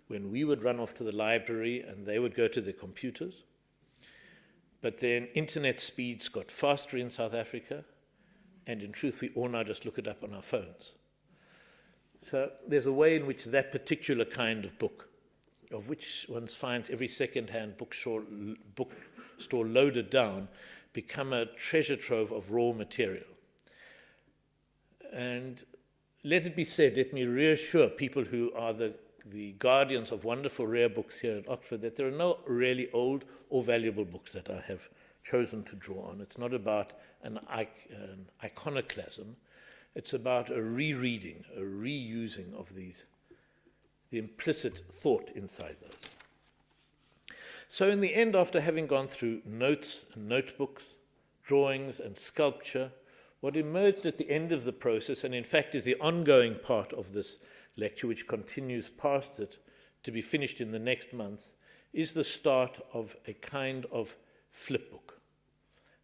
when we would run off to the library and they would go to their computers. But then internet speeds got faster in South Africa, and in truth, we all now just look it up on our phones. So there's a way in which that particular kind of book, of which one finds every second-hand bookstore loaded down, become a treasure trove of raw material. And let it be said, let me reassure people who are the guardians of wonderful rare books here at Oxford that there are no really old or valuable books that I have chosen to draw on. It's not about an iconoclasm. It's about a rereading, a reusing of the implicit thought inside those. So in the end, after having gone through notes and notebooks, drawings and sculpture, what emerged at the end of the process, and in fact is the ongoing part of this lecture, which continues past it to be finished in the next month, is the start of a kind of flipbook,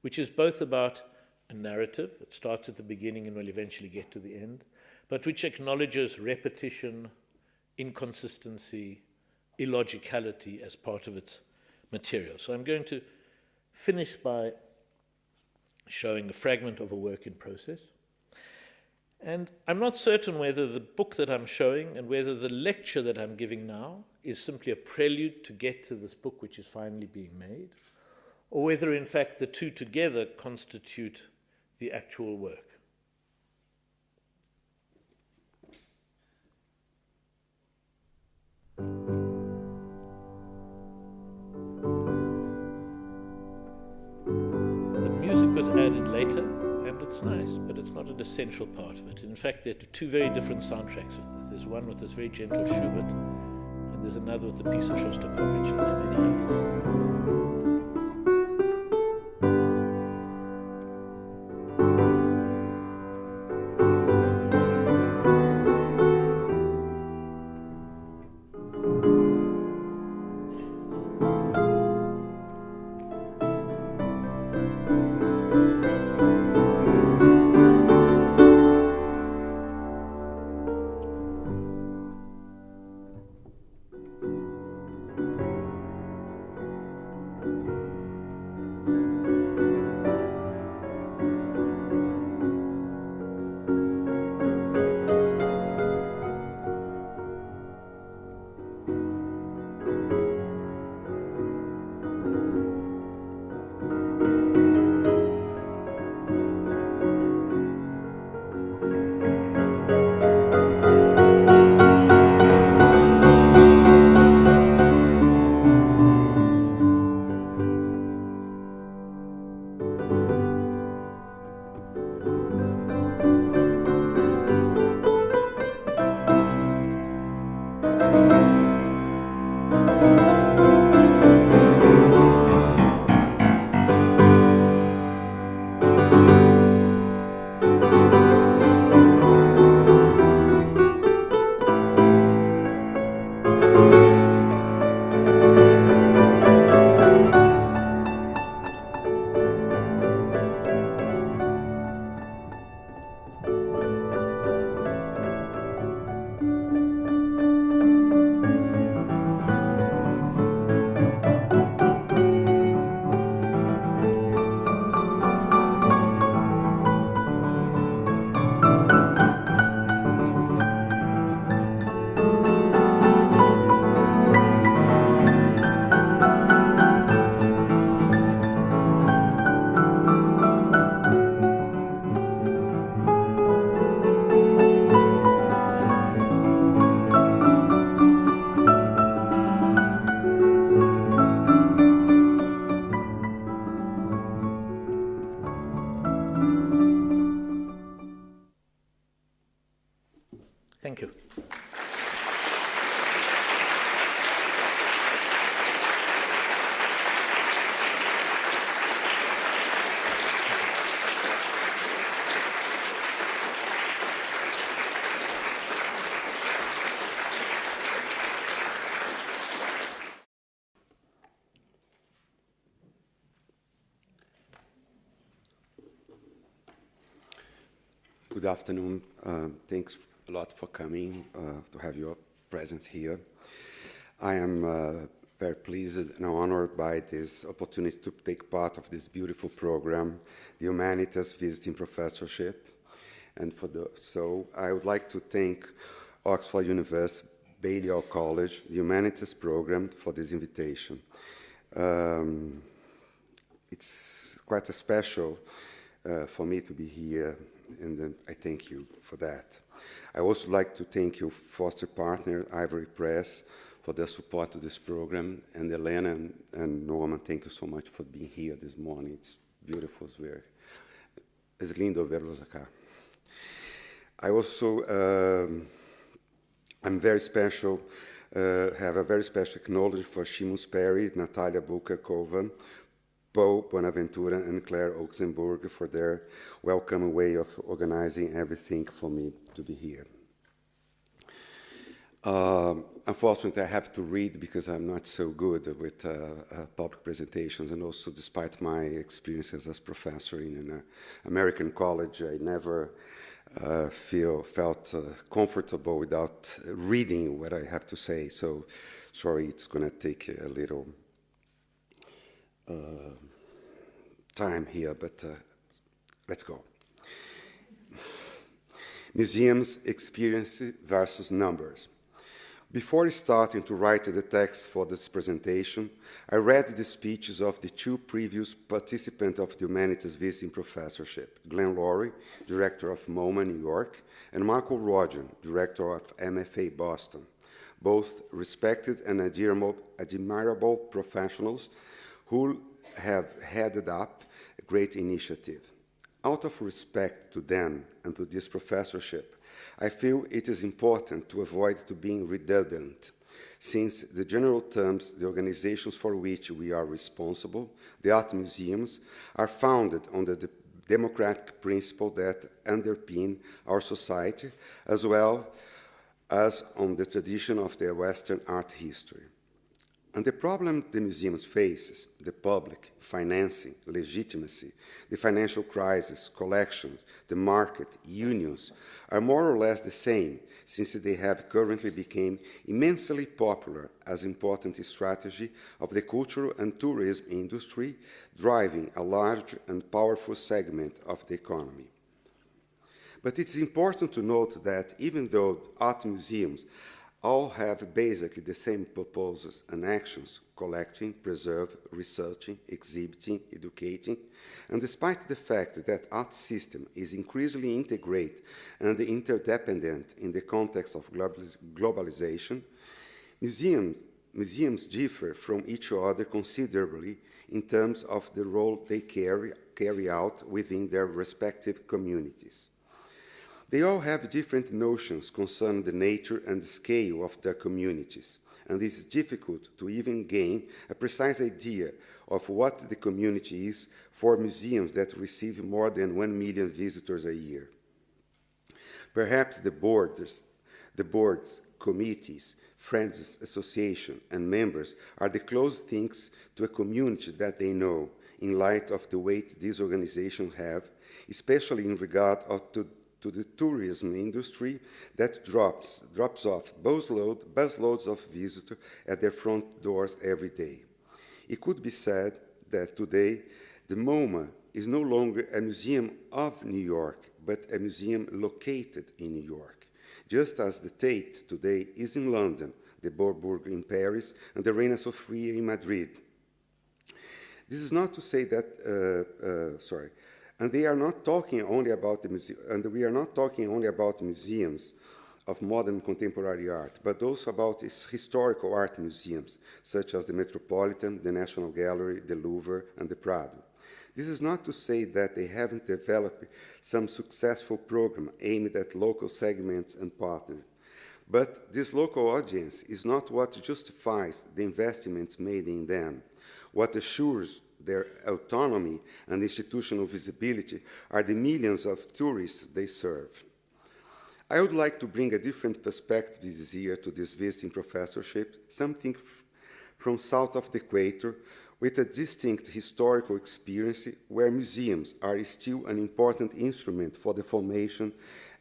which is both about a narrative, it starts at the beginning and will eventually get to the end, but which acknowledges repetition, inconsistency, illogicality as part of its material. So I'm going to finish by showing a fragment of a work in process. And I'm not certain whether the book that I'm showing and whether the lecture that I'm giving now is simply a prelude to get to this book which is finally being made, or whether in fact the two together constitute the actual work. The music was added later, and it's nice, but it's not an essential part of it. In fact, there are two very different soundtracks with this. There's one with this very gentle Schubert, and there's another with a piece of Shostakovich, and there are many others. Thank you. Good afternoon. Thanks a lot for coming, to have your presence here. I am very pleased and honored by this opportunity to take part of this beautiful program, the Humanitas Visiting Professorship. And so I would like to thank Oxford University, Balliol College, the Humanitas program for this invitation. It's quite a special for me to be here and I thank you for that. I also like to thank your foster partner, Ivory Press, for their support to this program, and Elena and Norman, thank you so much for being here this morning. It's beautiful, it's lindo verlos acá. I also, I'm very special, have a very special acknowledgement for Shimus Perry, Natalia Buka-Kova, Bo Bonaventura, and Claire Oxenberg for their welcoming way of organizing everything for me to be here. Unfortunately, I have to read because I'm not so good with public presentations, and also despite my experiences as professor in an American college, I never felt comfortable without reading what I have to say. So sorry, it's going to take a little time here, but let's go. Museums, experience versus numbers. Before starting to write the text for this presentation, I read the speeches of the two previous participants of the Humanities Visiting Professorship, Glenn Lowry, director of MoMA, New York, and Michael Rodgen, director of MFA Boston, both respected and admirable professionals who have headed up a great initiative. Out of respect to them and to this professorship, I feel it is important to avoid being redundant, since the general terms, the organizations for which we are responsible, the art museums, are founded on the democratic principle that underpin our society, as well as on the tradition of their Western art history. And the problem the museums faces, the public, financing, legitimacy, the financial crisis, collections, the market, unions, are more or less the same, since they have currently become immensely popular as important strategy of the cultural and tourism industry, driving a large and powerful segment of the economy. But it's important to note that even though art museums all have basically the same purposes and actions: collecting, preserving, researching, exhibiting, educating. And despite the fact that art system is increasingly integrated and interdependent in the context of globalization, museums differ from each other considerably in terms of the role they carry out within their respective communities. They all have different notions concerning the nature and the scale of their communities, and it is difficult to even gain a precise idea of what the community is for museums that receive more than 1 million visitors a year. Perhaps the boards, committees, friends association, and members are the closest things to a community that they know, in light of the weight these organizations have, especially in regard to the tourism industry that drops off busloads of visitors at their front doors every day. It could be said that today the MoMA is no longer a museum of New York, but a museum located in New York, just as the Tate today is in London, the Bourbourg in Paris, and the Reina Sofia in Madrid. This is not to say that, and they are not talking only about we are not talking only about museums of modern contemporary art, but also about historical art museums, such as the Metropolitan, the National Gallery, the Louvre, and the Prado. This is not to say that they haven't developed some successful program aimed at local segments and partners, but this local audience is not what justifies the investments made in them. What assures their autonomy and institutional visibility are the millions of tourists they serve. I would like to bring a different perspective this year to this visiting professorship, something from south of the equator, with a distinct historical experience where museums are still an important instrument for the formation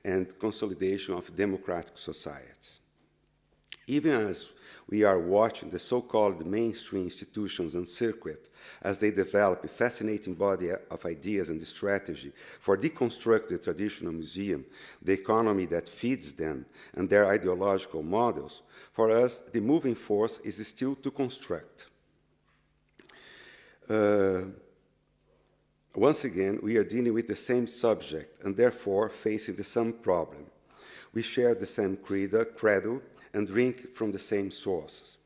and consolidation of democratic societies. Even as we are watching the so-called mainstream institutions and circuit as they develop a fascinating body of ideas and strategy for deconstruct the traditional museum, the economy that feeds them, and their ideological models, for us, the moving force is still to construct. Once again, we are dealing with the same subject and therefore facing the same problem. We share the same credo and drink from the same sources.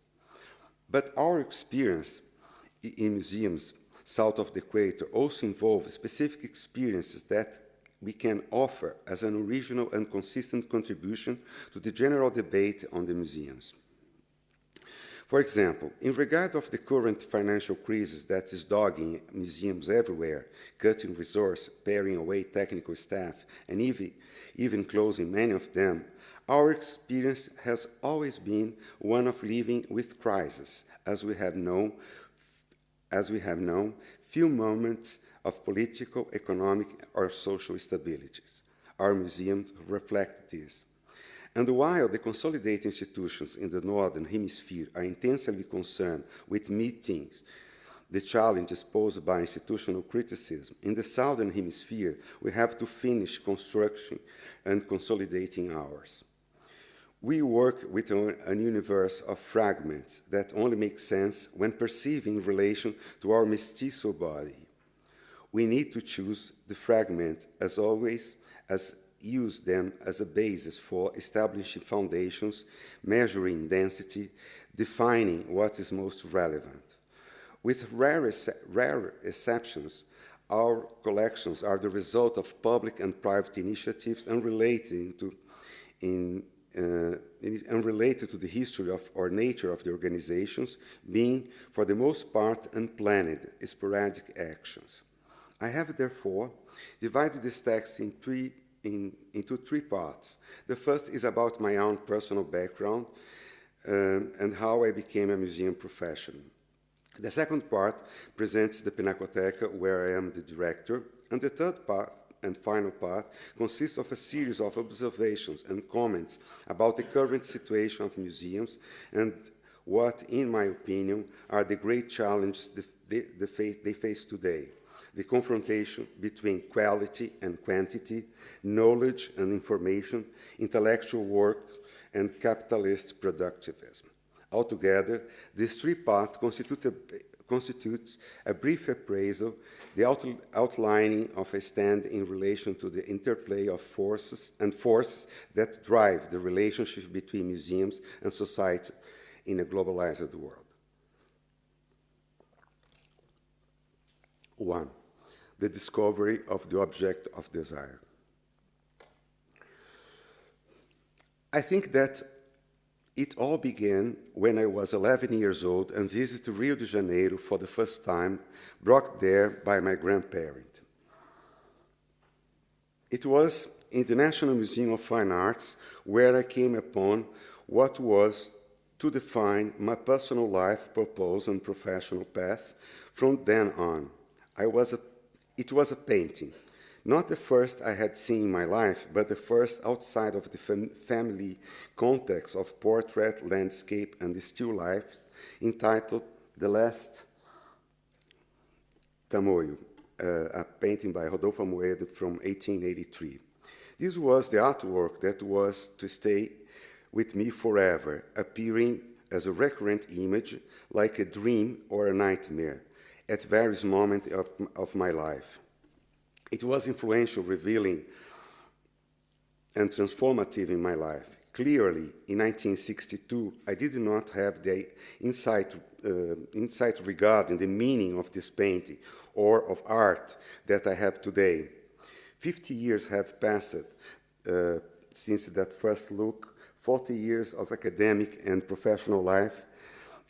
But our experience in museums south of the equator also involves specific experiences that we can offer as an original and consistent contribution to the general debate on the museums. For example, in regard of the current financial crisis that is dogging museums everywhere, cutting resources, paring away technical staff, and even closing many of them, our experience has always been one of living with crisis, as we have known few moments of political, economic, or social stabilities. Our museums reflect this. And while the consolidated institutions in the Northern Hemisphere are intensely concerned with meeting the challenges posed by institutional criticism, in the Southern Hemisphere, we have to finish construction and consolidating ours. We work with a universe of fragments that only make sense when perceived in relation to our mestizo body. We need to choose the fragment, as always, as use them as a basis for establishing foundations, measuring density, defining what is most relevant. With rare exceptions, our collections are the result of public and private initiatives unrelated to the history of or nature of the organizations, being, for the most part, unplanned, sporadic actions. I have, therefore, divided this text into three parts. The first is about my own personal background and how I became a museum professional. The second part presents the Pinacoteca, where I am the director, and the third part and final part consists of a series of observations and comments about the current situation of museums and what, in my opinion, are the great challenges they face today. The confrontation between quality and quantity, knowledge and information, intellectual work, and capitalist productivism. Altogether, this three parts constitutes a brief appraisal, the outlining of a stand in relation to the interplay of forces that drive the relationship between museums and society in a globalized world. 1. The discovery of the object of desire. I think that it all began when I was 11 years old and visited Rio de Janeiro for the first time, brought there by my grandparent. It was in the National Museum of Fine Arts where I came upon what was to define my personal life, purpose, and professional path from then on. It was a painting, not the first I had seen in my life, but the first outside of the family context of portrait, landscape, and still life, entitled The Last Tamoio, a painting by Rodolfo Moedo from 1883. This was the artwork that was to stay with me forever, appearing as a recurrent image, like a dream or a nightmare, at various moments of my life. It was influential, revealing, and transformative in my life. Clearly, in 1962, I did not have the insight regarding the meaning of this painting or of art that I have today. 50 years have passed since that first look, 40 years of academic and professional life,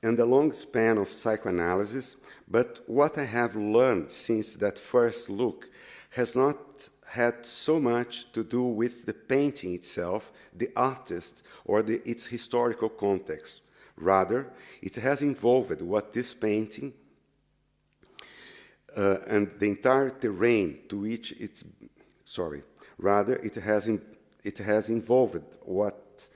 and a long span of psychoanalysis, but what I have learned since that first look has not had so much to do with the painting itself, the artist, or its historical context. Rather, it has involved what this painting and the entire terrain to which it's... Rather, it has involved what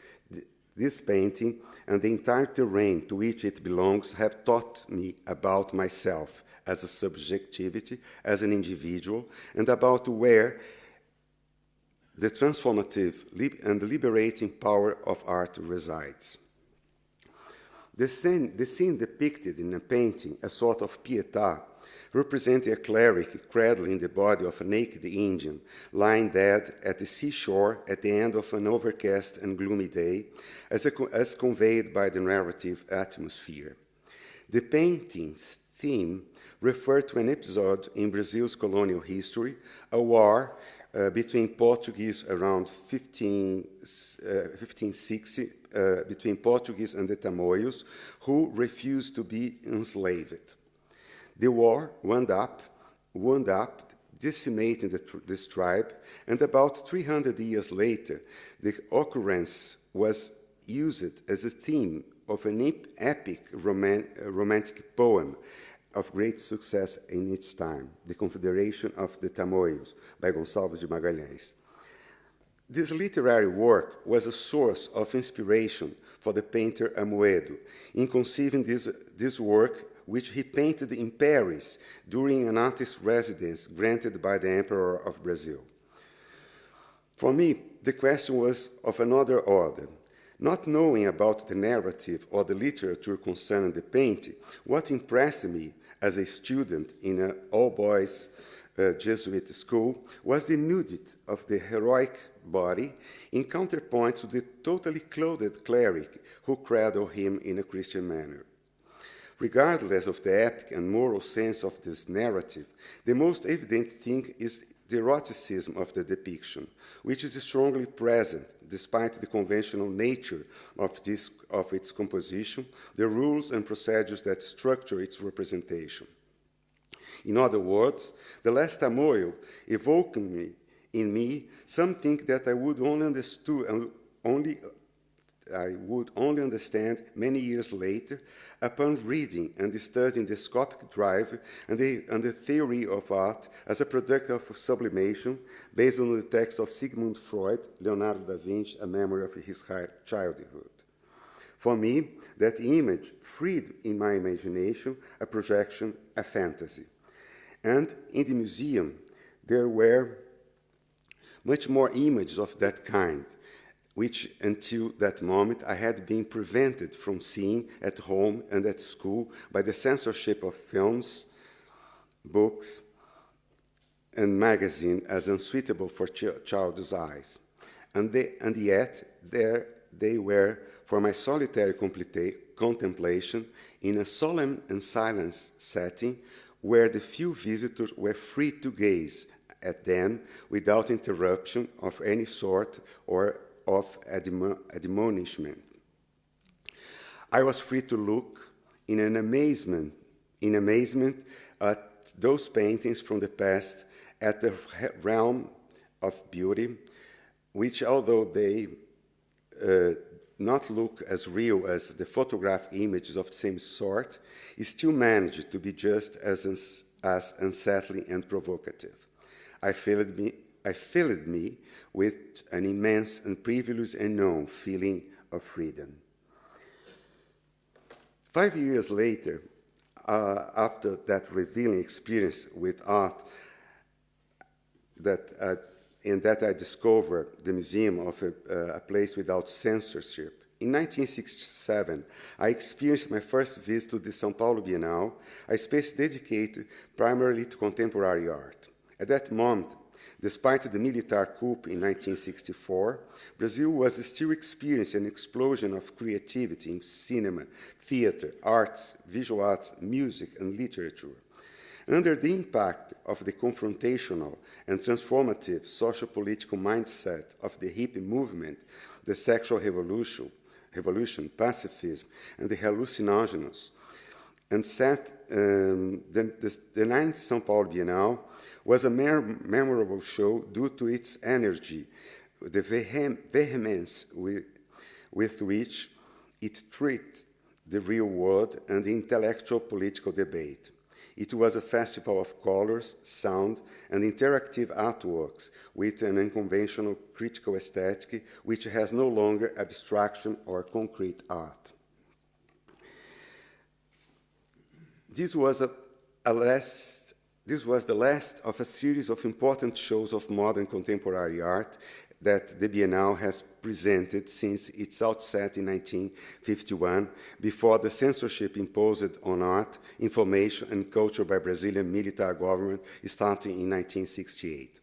this painting and the entire terrain to which it belongs have taught me about myself as a subjectivity, as an individual, and about where the transformative and liberating power of art resides. The scene depicted in the painting, a sort of pietà, representing a cleric cradling the body of a naked Indian, lying dead at the seashore at the end of an overcast and gloomy day, as conveyed by the narrative atmosphere. The painting's theme referred to an episode in Brazil's colonial history, a war between Portuguese around 1560, between Portuguese and the Tamoios, who refused to be enslaved. The war wound up decimating this tribe, and about 300 years later, the occurrence was used as a theme of an epic romantic poem of great success in its time, The Confederation of the Tamoios, by Gonçalves de Magalhães. This literary work was a source of inspiration for the painter Amoedo in conceiving this work, which he painted in Paris during an artist's residence granted by the Emperor of Brazil. For me, the question was of another order. Not knowing about the narrative or the literature concerning the painting, what impressed me as a student in an all-boys Jesuit school was the nudity of the heroic body in counterpoint to the totally clothed cleric who cradled him in a Christian manner. Regardless of the epic and moral sense of this narrative, the most evident thing is the eroticism of the depiction, which is strongly present despite the conventional nature of its composition, the rules and procedures that structure its representation. In other words, the last Tamoio evoked in me something that I would only understand many years later upon reading and studying the Scopic drive and the theory of art as a product of sublimation based on the text of Sigmund Freud, Leonardo da Vinci, A Memory of His Childhood. For me, that image freed in my imagination a projection, a fantasy. And in the museum, there were much more images of that kind, which until that moment I had been prevented from seeing at home and at school by the censorship of films, books, and magazines as unsuitable for child's eyes. And yet, there they were for my solitary contemplation in a solemn and silent setting where the few visitors were free to gaze at them without interruption of any sort or of admonishment. I was free to look in amazement at those paintings from the past, at the realm of beauty, which, although they not look as real as the photographed images of the same sort, still managed to be just as unsettling and provocative. I filled me with an immense and previously unknown feeling of freedom. 5 years later, after that revealing experience with art, in that I discovered the museum of a place without censorship. In 1967, I experienced my first visit to the São Paulo Bienal, a space dedicated primarily to contemporary art. At that moment, despite the military coup in 1964, Brazil was still experiencing an explosion of creativity in cinema, theater, arts, visual arts, music, and literature. Under the impact of the confrontational and transformative socio-political mindset of the hippie movement, the sexual revolution, pacifism, and the hallucinogens, and the 9th São Paulo Bienal was a memorable show due to its energy, the vehemence with which it treated the real world and the intellectual political debate. It was a festival of colors, sound, and interactive artworks with an unconventional critical aesthetic which has no longer abstraction or concrete art. This was the last of a series of important shows of modern contemporary art that the Bienal has presented since its outset in 1951, before the censorship imposed on art, information, and culture by Brazilian military government starting in 1968.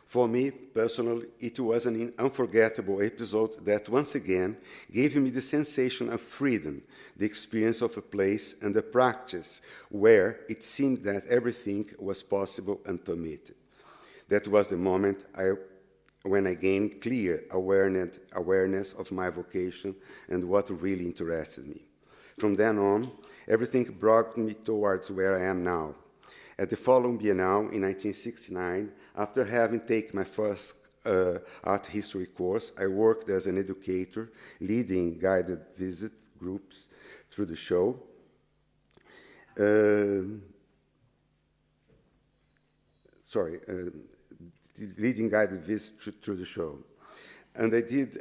For me, personally, it was an unforgettable episode that once again gave me the sensation of freedom, the experience of a place and a practice where it seemed that everything was possible and permitted. That was the moment when I gained clear awareness of my vocation and what really interested me. From then on, everything brought me towards where I am now. At the following Biennale in 1969, after having taken my first art history course, I worked as an educator, leading guided visit groups through the show. Leading guided visits through the show. And I did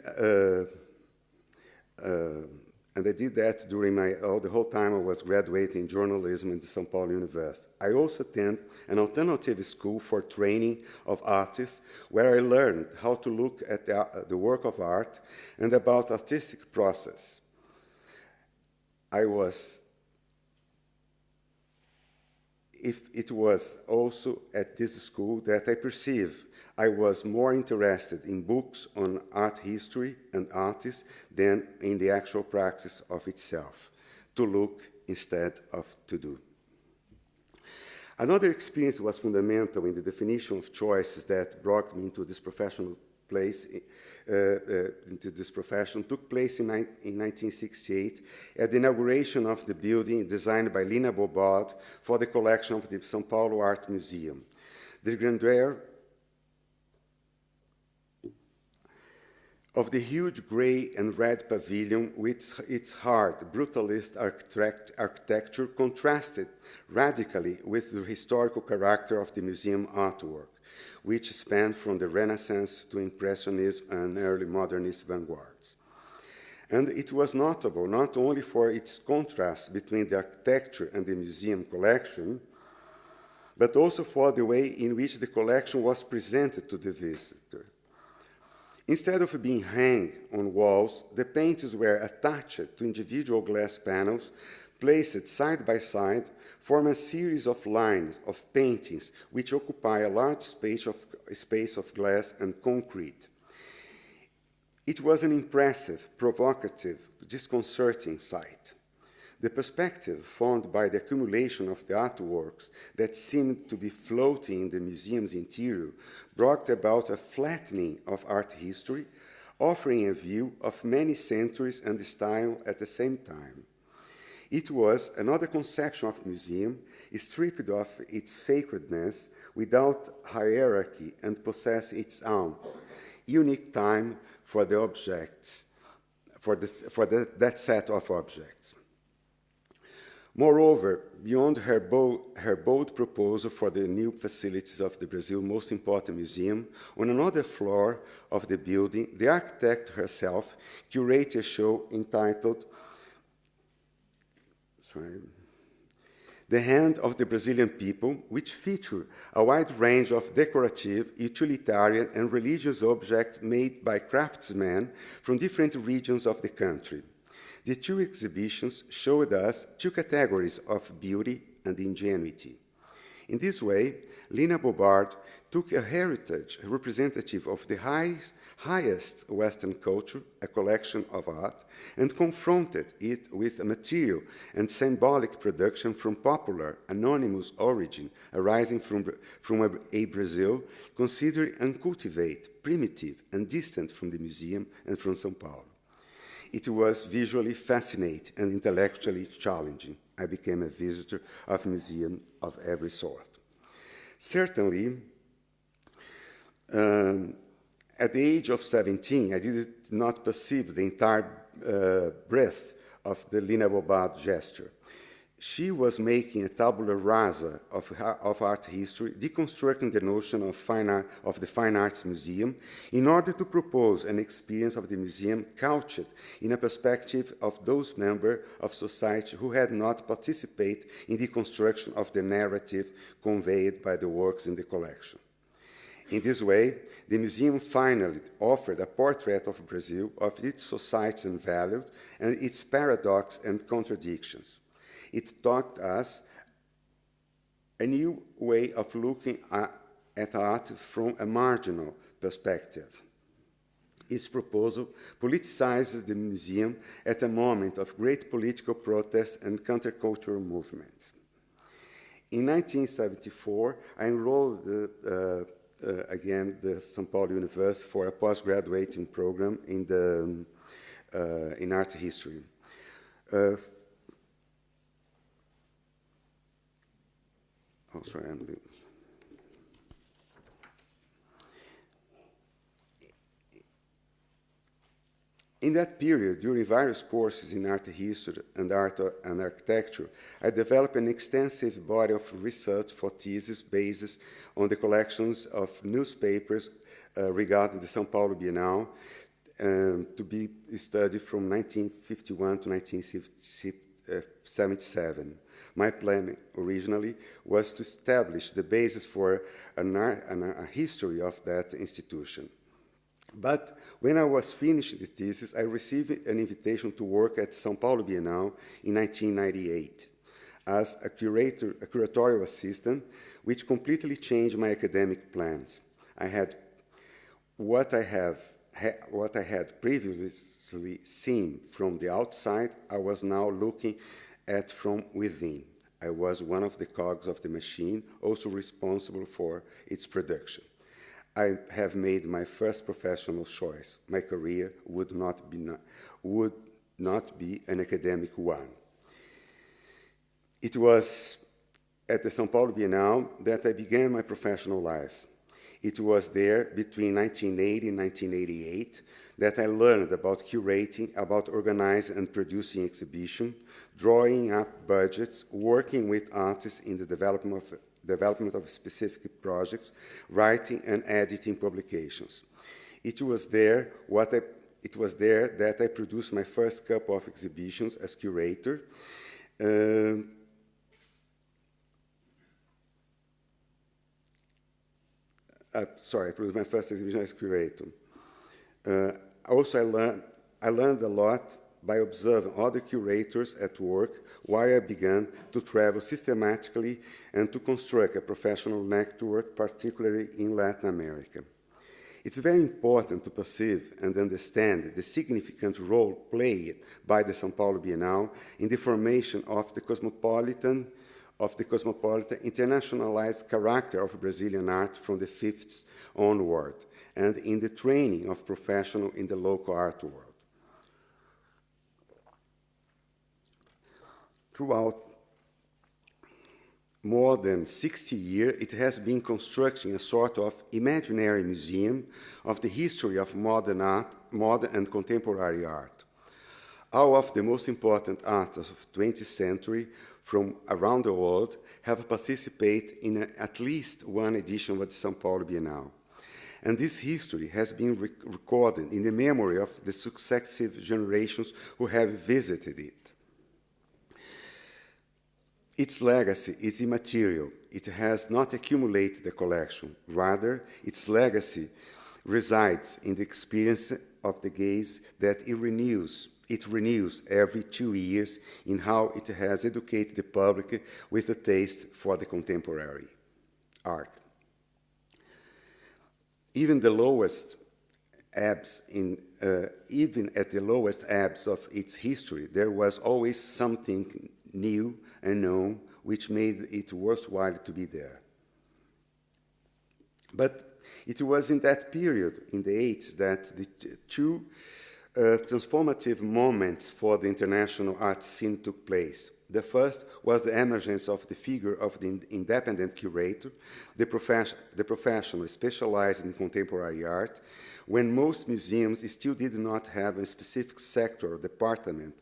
that during the whole time I was graduating journalism at the São Paulo University. I also attended an alternative school for training of artists, where I learned how to look at the work of art and about artistic process. It was also at this school that I perceived I was more interested in books on art history and artists than in the actual practice of itself, to look instead of to do. Another experience was fundamental in the definition of choices that brought me into this professional place, into this profession, took place in 1968 at the inauguration of the building designed by Lina Bobard for the collection of the São Paulo Art Museum. The grandeur of the huge gray and red pavilion with its hard, brutalist architecture contrasted radically with the historical character of the museum artwork, which spanned from the Renaissance to Impressionism and early modernist vanguards. And it was notable not only for its contrast between the architecture and the museum collection, but also for the way in which the collection was presented to the visitor. Instead of being hung on walls, the paintings were attached to individual glass panels, placed side by side, form a series of lines of paintings which occupy a large space of glass and concrete. It was an impressive, provocative, disconcerting sight. The perspective formed by the accumulation of the artworks that seemed to be floating in the museum's interior brought about a flattening of art history, offering a view of many centuries and style at the same time. It was another conception of museum, stripped of its sacredness, without hierarchy, and possess its own unique time for the objects, that set of objects. Moreover, beyond her bold proposal for the new facilities of the Brazil's most important museum, on another floor of the building, the architect herself curated a show entitled The Hand of the Brazilian People, which featured a wide range of decorative, utilitarian, and religious objects made by craftsmen from different regions of the country. The two exhibitions showed us two categories of beauty and ingenuity. In this way, Lina Bobard took a heritage representative of the highest Western culture, a collection of art, and confronted it with a material and symbolic production from popular, anonymous origin arising from a Brazil considered uncultivated, primitive, and distant from the museum and from São Paulo. It was visually fascinating and intellectually challenging. I became a visitor of museums of every sort. Certainly, at the age of 17, I did not perceive the entire breadth of the Lina Bobard gesture. She was making a tabula rasa of art history, deconstructing the notion of the Fine Arts Museum in order to propose an experience of the museum couched in a perspective of those members of society who had not participated in the construction of the narrative conveyed by the works in the collection. In this way, the museum finally offered a portrait of Brazil, of its societies and values, and its paradoxes and contradictions. It taught us a new way of looking at art from a marginal perspective. Its proposal politicizes the museum at a moment of great political protest and countercultural movements. In 1974, I enrolled again the São Paulo University for a postgraduate program in art history. In that period, during various courses in art history and art and architecture, I developed an extensive body of research for thesis based on the collections of newspapers regarding the São Paulo Bienal, to be studied from 1951 to 1977. My plan originally was to establish the basis for a history of that institution. But when I was finishing the thesis, I received an invitation to work at São Paulo Bienal in 1998 as a curatorial assistant, which completely changed my academic plans. What I had previously seen from the outside, I was now looking at from within. I was one of the cogs of the machine, also responsible for its production. I have made my first professional choice. My career would not be an academic one. It was at the São Paulo Bienal that I began my professional life. It was there between 1980 and 1988 that I learned about curating, about organizing and producing exhibitions, drawing up budgets, working with artists in the development of specific projects, writing and editing publications. It was there that I produced my first couple of exhibitions as curator. I produced my first exhibition as curator. Also, I learned a lot by observing other curators at work while I began to travel systematically and to construct a professional network, particularly in Latin America. It's very important to perceive and understand the significant role played by the São Paulo Bienal in the formation of the cosmopolitan, internationalized character of Brazilian art from the 50s onward, and in the training of professionals in the local art world. Throughout more than 60 years, it has been constructing a sort of imaginary museum of the history of modern art, modern and contemporary art. All of the most important artists of the 20th century from around the world have participated in at least one edition of the São Paulo Bienal. And this history has been recorded in the memory of the successive generations who have visited it. Its legacy is immaterial. It has not accumulated a collection. Rather, its legacy resides in the experience of the gaze that it renews every 2 years in how it has educated the public with a taste for the contemporary art. Even at the lowest ebbs of its history, there was always something new and known, which made it worthwhile to be there. But it was in that period, in the 80s, that the two transformative moments for the international art scene took place. The first was the emergence of the figure of the independent curator, the professional specialized in contemporary art, when most museums still did not have a specific sector or department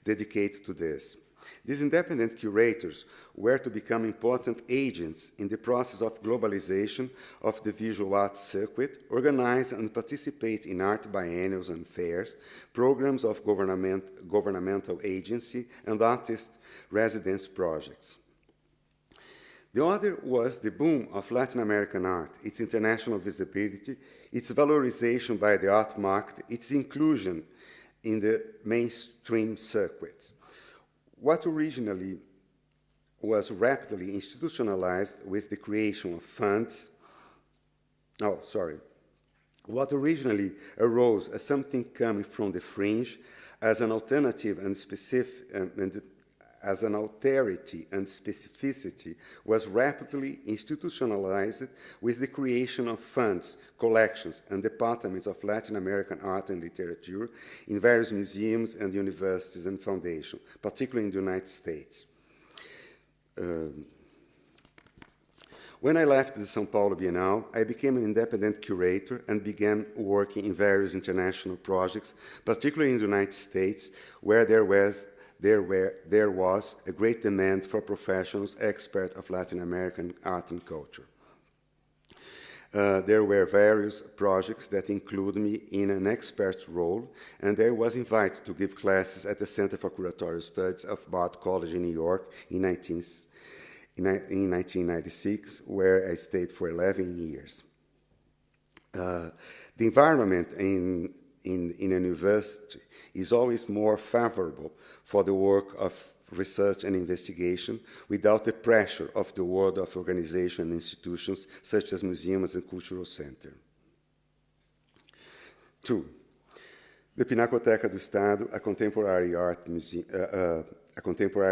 dedicated to this. These independent curators were to become important agents in the process of globalization of the visual arts circuit, organize and participate in art biennials and fairs, programs of governmental agency, and artist residence projects. The other was the boom of Latin American art, its international visibility, its valorization by the art market, its inclusion in the mainstream circuits. What originally was rapidly institutionalized with the creation of funds, what originally arose as something coming from the fringe, as an alternative and specific, as an austerity and specificity, was rapidly institutionalized with the creation of funds, collections, and departments of Latin American art and literature in various museums and universities and foundations, particularly in the United States. When I left the São Paulo Bienal, I became an independent curator and began working in various international projects, particularly in the United States, where there was a great demand for professionals, experts of Latin American art and culture. There were various projects that included me in an expert's role, and I was invited to give classes at the Center for Curatorial Studies of Bard College in New York in 1996, where I stayed for 11 years. The environment in a university is always more favorable for the work of research and investigation without the pressure of the world of organization and institutions such as museums and cultural centers. 2. The Pinacoteca do Estado, a contemporary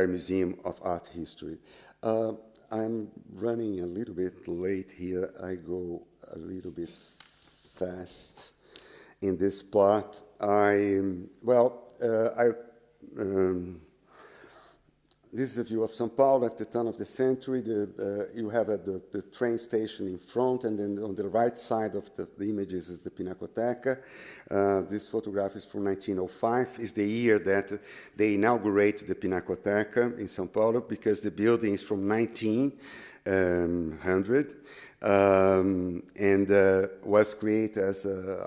museum of art history. I'm running a little bit late here. I go a little bit fast in this part. This is a view of São Paulo at the turn of the century. You have the train station in front, and then on the right side of the images is the Pinacoteca. This photograph is from 1905. It's the year that they inaugurate the Pinacoteca in São Paulo, because the building is from 1900 and was created as an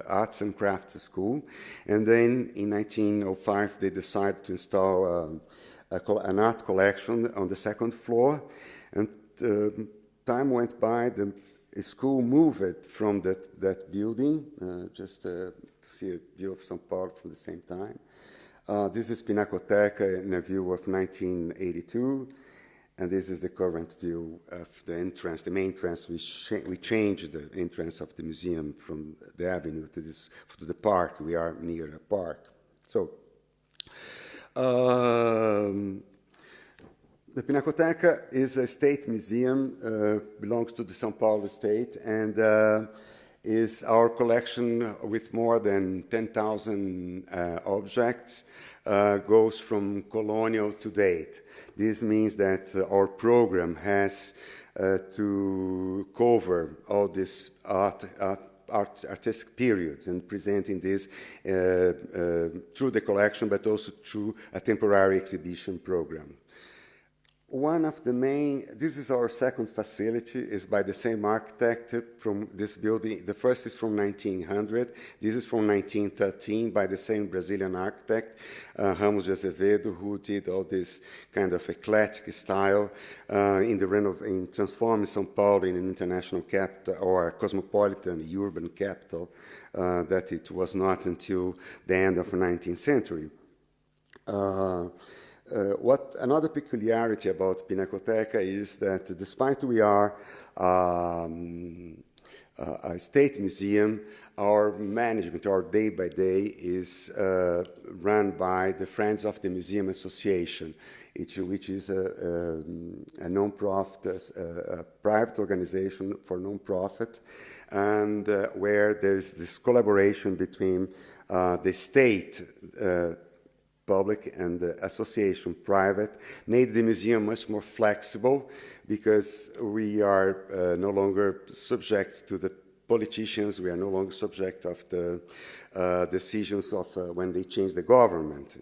arts and crafts school. And then in 1905, they decided to install an art collection on the second floor. And time went by, the school moved from that building, just to see a view of São Paulo from the same time. This is Pinacoteca in a view of 1982. And this is the current view of the entrance, the main entrance. We changed the entrance of the museum from the avenue to the park. We are near a park. So, the Pinacoteca is a state museum, belongs to the São Paulo state, and is our collection with more than 10,000 objects. Goes from colonial to date. This means that our program has to cover all these artistic periods and presenting this through the collection, but also through a temporary exhibition program. One of the main, this is our second facility, is by the same architect from this building. The first is from 1900. This is from 1913 by the same Brazilian architect, Ramos de Azevedo, who did all this kind of eclectic style in transforming São Paulo in an international capital or a cosmopolitan urban capital that it was not until the end of the 19th century. Another peculiarity about Pinacoteca is that despite we are a state museum, our management, our day-by-day, is run by the Friends of the Museum Association, which is a non-profit, a private organization for non-profit, and where there's this collaboration between the state public and the association private, made the museum much more flexible, because we are no longer subject to the politicians, we are no longer subject of the decisions of when they change the government.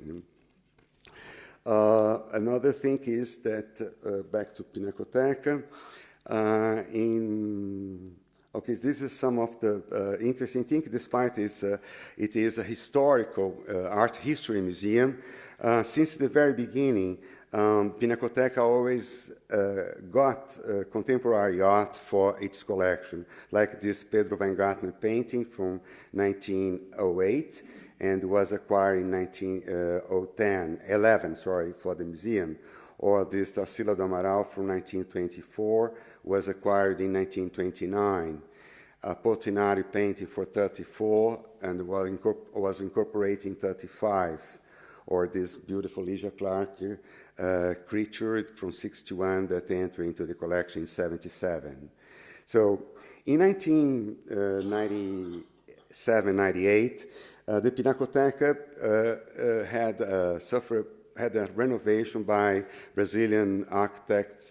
Another thing is that, back to Pinacoteca, in Okay, this is some of the interesting things, despite it is a historical art history museum. Since the very beginning, Pinacoteca always got contemporary art for its collection, like this Pedro Weingartner painting from 1908, and was acquired in 1911 for the museum. Or this Tarsila do Amaral from 1924 was acquired in 1929. A Portinari painting for 34 and was incorporated in 35. Or this beautiful Lygia Clark creature from 61 that entered into the collection in 77. So in 1997-98, the Pinacoteca had a renovation by Brazilian architect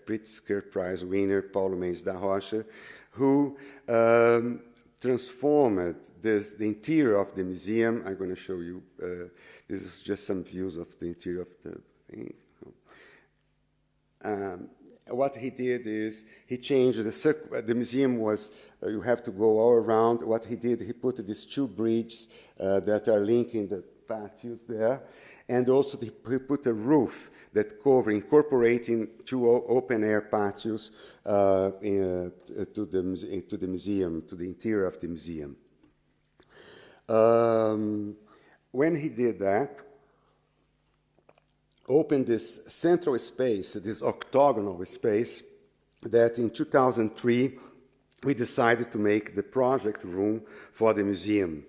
Pritzker Prize winner Paulo Mendes da Rocha, who transformed the interior of the museum. I'm going to show you, this is just some views of the interior of the thing. What he did is he changed the museum was, you have to go all around. What he did, he put these two bridges that are linking the patios there, and also he put a roof that incorporating two open-air patios to the museum, to the interior of the museum. When he did that, opened this central space, this octagonal space, that in 2003 we decided to make the project room for the museum.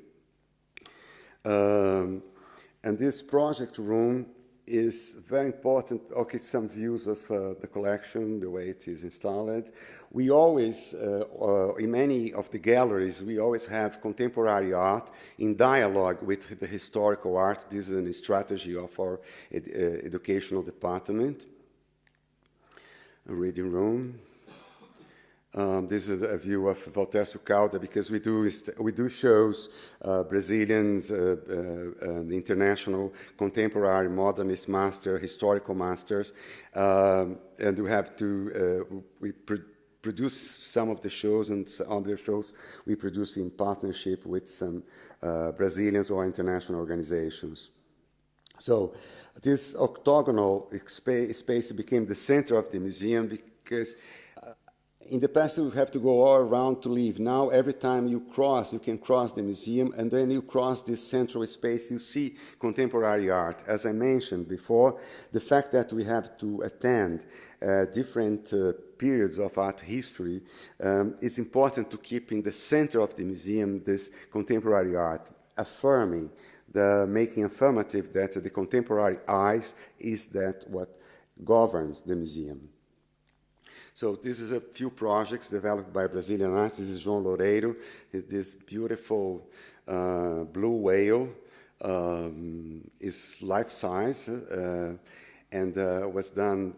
And this project room is very important. Okay, some views of the collection, the way it is installed. We always, in many of the galleries, we always have contemporary art in dialogue with the historical art. This is a strategy of our educational department. A reading room. This is a view of Walter Sucalda, because we do shows Brazilians, international contemporary modernist master, historical masters, and we have to produce some of the shows, and some of the shows we produce in partnership with some Brazilians or international organizations. So this octagonal space became the center of the museum, because in the past, you have to go all around to leave. Now, every time you can cross the museum, and then you cross this central space, you see contemporary art. As I mentioned before, the fact that we have to attend different periods of art history is important to keep in the center of the museum this contemporary art, making affirmative that the contemporary eyes is that what governs the museum. So this is a few projects developed by Brazilian artists. This is João Loureiro, this beautiful blue whale is life-size and was done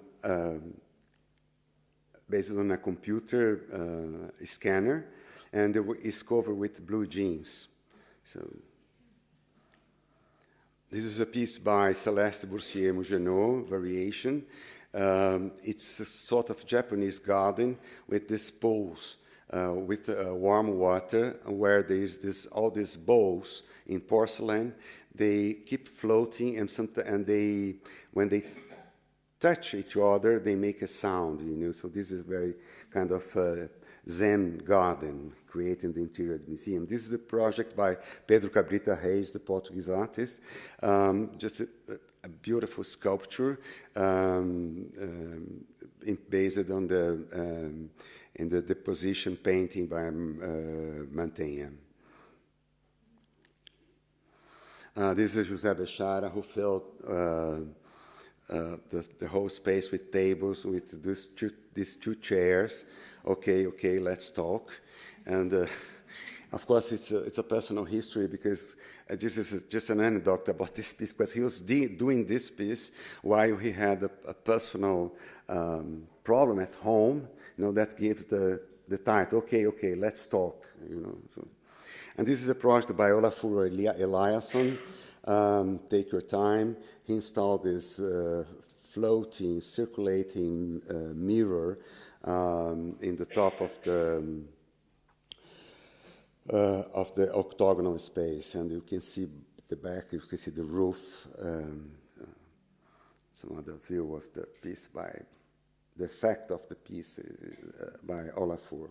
based on a computer scanner, and is covered with blue jeans. So this is a piece by Celeste Boursier-Mougenot, Variation. It's a sort of Japanese garden with these pools with warm water, where there's all these bowls in porcelain. They keep floating, and when they touch each other, they make a sound. So this is very kind of Zen garden creating the interior of the museum. This is a project by Pedro Cabrita Reis, the Portuguese artist. Just a beautiful sculpture based on the deposition painting by Mantegna. This is José Bechara, who filled the whole space with tables, with these two chairs. Okay, let's talk. And of course, it's a personal history, because this is just an anecdote about this piece, because he was doing this piece while he had a personal problem at home. That gives the title. Okay, let's talk. So. And this is a project by Olafur Eliasson. Take your time. He installed this floating, circulating mirror in the top of the octagonal space, and you can see the back. You can see the roof. Some other view of the piece by the effect of the piece by Olafur.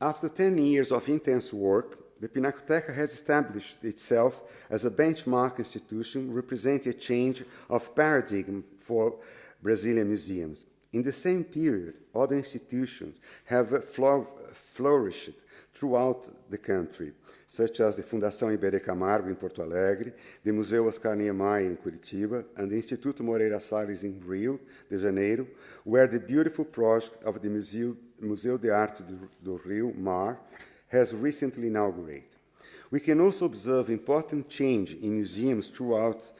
After 10 years of intense work, the Pinacoteca has established itself as a benchmark institution representing a change of paradigm for Brazilian museums. In the same period, other institutions have flourished throughout the country, such as the Fundação Iberê Camargo in Porto Alegre, the Museu Oscar Niemeyer in Curitiba, and the Instituto Moreira Salles in Rio de Janeiro, where the beautiful project of the Museu de Arte do Rio Mar has recently inaugurated. We can also observe important change in museums throughout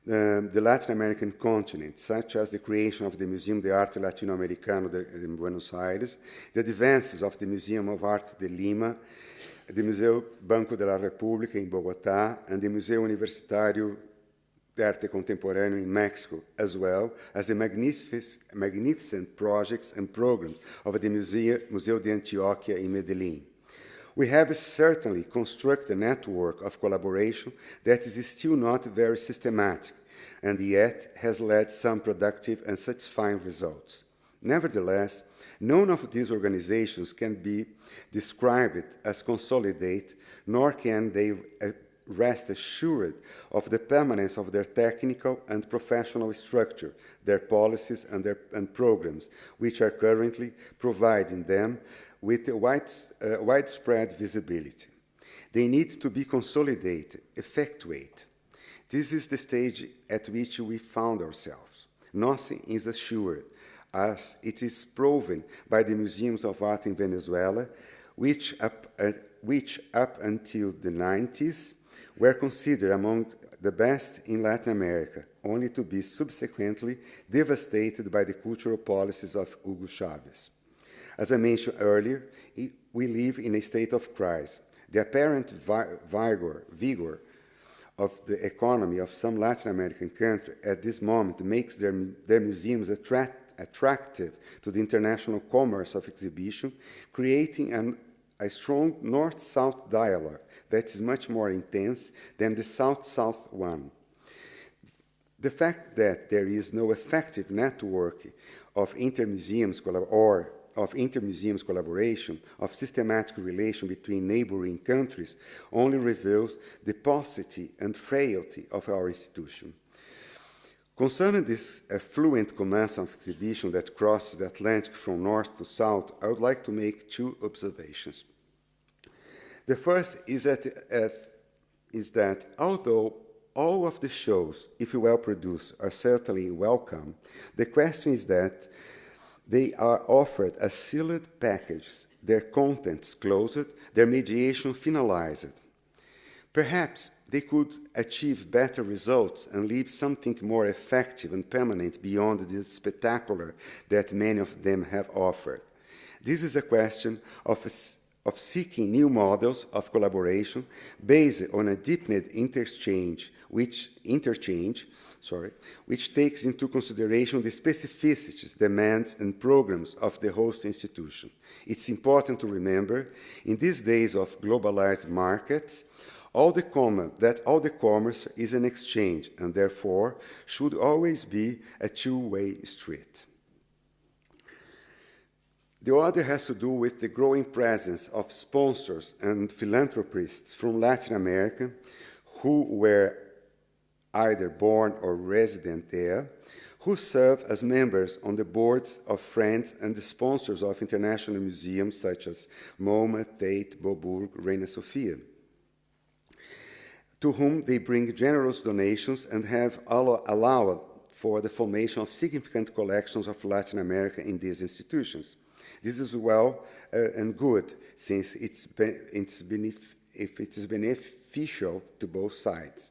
the Latin American continent, such as the creation of the Museum de Arte Latino-Americano in Buenos Aires, the advances of the Museum of Art de Lima, the Museu Banco de la República in Bogotá, and the Museu Universitário de Arte Contemporâneo in Mexico, as well as the magnificent projects and programs of the Museu de Antioquia in Medellin. We have certainly constructed a network of collaboration that is still not very systematic, and yet has led some productive and satisfying results. Nevertheless, none of these organizations can be described as consolidated, nor can they rest assured of the permanence of their technical and professional structure, their policies and programs, which are currently providing them with widespread visibility. They need to be consolidated, effectuated. This is the stage at which we found ourselves. Nothing is assured, as it is proven by the museums of art in Venezuela, which up until the 90s were considered among the best in Latin America, only to be subsequently devastated by the cultural policies of Hugo Chavez. As I mentioned earlier, we live in a state of crisis. The apparent vigor of the economy of some Latin American countries at this moment makes their museums attractive to the international commerce of exhibition, creating a strong north-south dialogue that is much more intense than the south-south one. The fact that there is no effective network of inter-museums collaboration, of systematic relation between neighboring countries, only reveals the paucity and frailty of our institution. Concerning this affluent commerce of exhibition that crosses the Atlantic from north to south, I would like to make two observations. The first is that although all of the shows, if well produced, are certainly welcome, the question is that they are offered as sealed packages, their contents closed, their mediation finalized. Perhaps they could achieve better results and leave something more effective and permanent beyond the spectacular that many of them have offered. This is a question of seeking new models of collaboration based on a deepened interchange, which takes into consideration the specificities, demands, and programs of the host institution. It's important to remember, in these days of globalized markets, all the commerce is an exchange, and therefore should always be a two-way street. The other has to do with the growing presence of sponsors and philanthropists from Latin America who were either born or resident there, who serve as members on the boards of friends and the sponsors of international museums such as MoMA, Tate, Beaubourg, Reina Sofia, to whom they bring generous donations and have allowed for the formation of significant collections of Latin America in these institutions. This is well and good, since it is beneficial to both sides.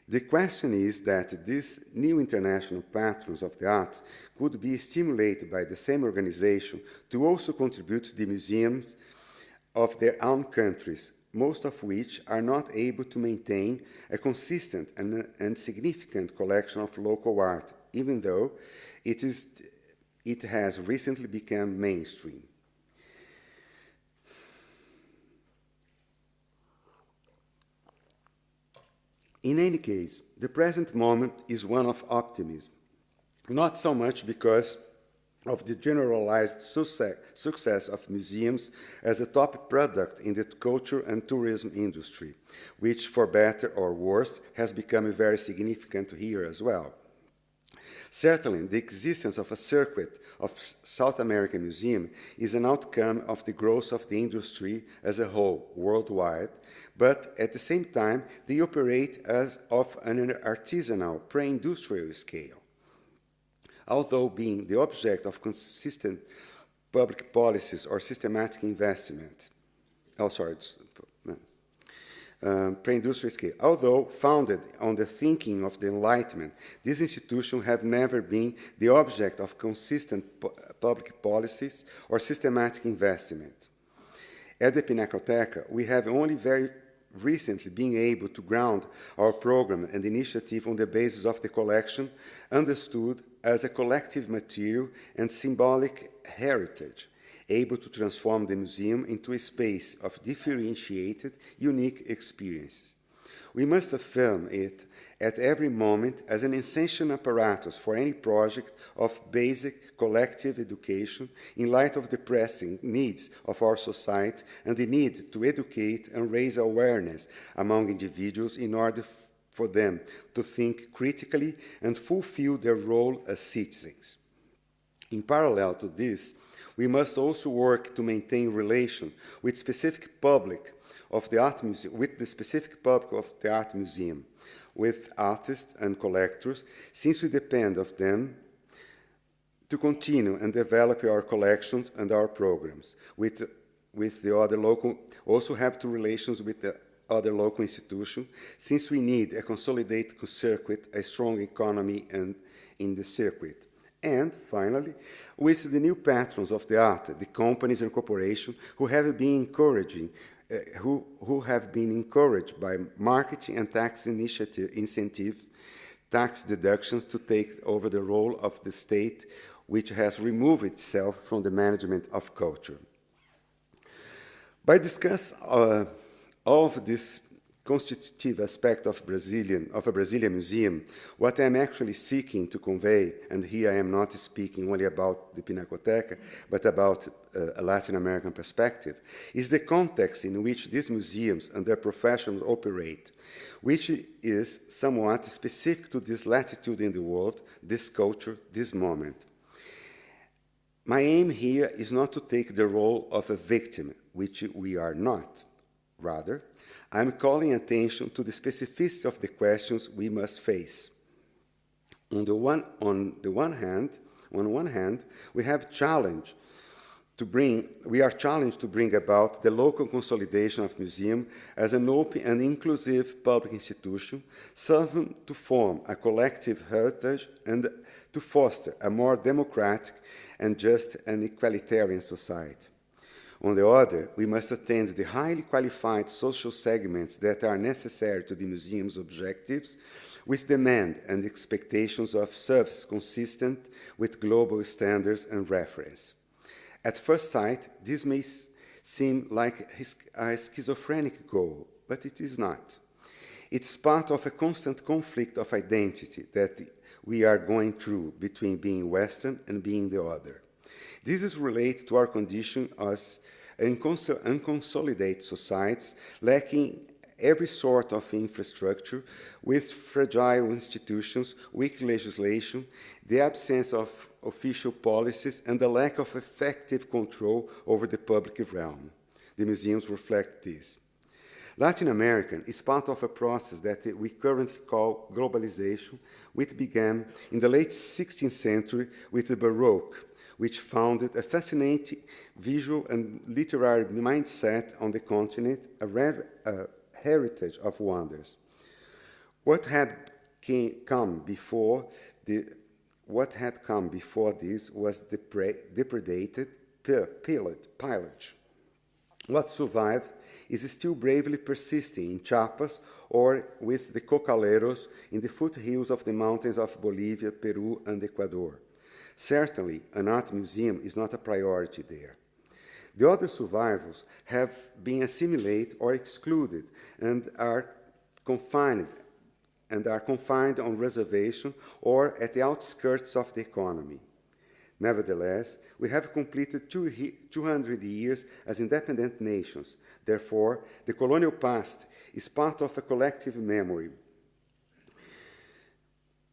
The question is that these new international patrons of the arts could be stimulated by the same organization to also contribute to the museums of their own countries, most of which are not able to maintain a consistent and significant collection of local art, even though it has recently become mainstream. In any case, the present moment is one of optimism, not so much because of the generalized success of museums as a top product in the culture and tourism industry, which, for better or worse, has become very significant here as well. Certainly, the existence of a circuit of South American museums is an outcome of the growth of the industry as a whole, worldwide, but at the same time, they operate as of an artisanal, pre-industrial scale. Although being the object of consistent public policies or systematic investment, pre-industrial scale. Although founded on the thinking of the Enlightenment, these institutions have never been the object of consistent public policies or systematic investment. At the Pinacoteca, we have only very recently been able to ground our program and initiative on the basis of the collection understood as a collective material and symbolic heritage, able to transform the museum into a space of differentiated, unique experiences. We must affirm it at every moment as an essential apparatus for any project of basic collective education in light of the pressing needs of our society and the need to educate and raise awareness among individuals in order for them to think critically and fulfill their role as citizens. In parallel to this, we must also work to maintain relation with the specific public of the art museum, with artists and collectors, since we depend on them to continue and develop our collections and our programs. With the other local, also have to relations with the other local institutions, since we need a consolidated circuit, a strong economy and in the circuit. And finally, with the new patrons of the art, the companies and corporations who have been encouraged by marketing and tax incentive, tax deductions to take over the role of the state, which has removed itself from the management of culture. By discussing all of this constitutive aspect of a Brazilian museum, what I'm actually seeking to convey, and here I am not speaking only about the Pinacoteca, but about a Latin American perspective, is the context in which these museums and their professions operate, which is somewhat specific to this latitude in the world, this culture, this moment. My aim here is not to take the role of a victim, which we are not. Rather, I'm calling attention to the specificity of the questions we must face. On one hand, we are challenged to bring about the local consolidation of museum as an open and inclusive public institution, serving to form a collective heritage and to foster a more democratic and just and egalitarian society. On the other, we must attend the highly qualified social segments that are necessary to the museum's objectives with demand and expectations of service consistent with global standards and reference. At first sight, this may seem like a schizophrenic goal, but it is not. It's part of a constant conflict of identity that we are going through between being Western and being the other. This is related to our condition as unconsolidated societies lacking every sort of infrastructure, with fragile institutions, weak legislation, the absence of official policies, and the lack of effective control over the public realm. The museums reflect this. Latin America is part of a process that we currently call globalization, which began in the late 16th century with the Baroque, which founded a fascinating visual and literary mindset on the continent, a heritage of wonders. What had come before this was depredated pillage. What survived is still bravely persisting in Chiapas or with the cocaleros in the foothills of the mountains of Bolivia, Peru, and Ecuador. Certainly, an art museum is not a priority there. The other survivors have been assimilated or excluded and are confined on reservation or at the outskirts of the economy. Nevertheless, we have completed 200 years as independent nations. Therefore, the colonial past is part of a collective memory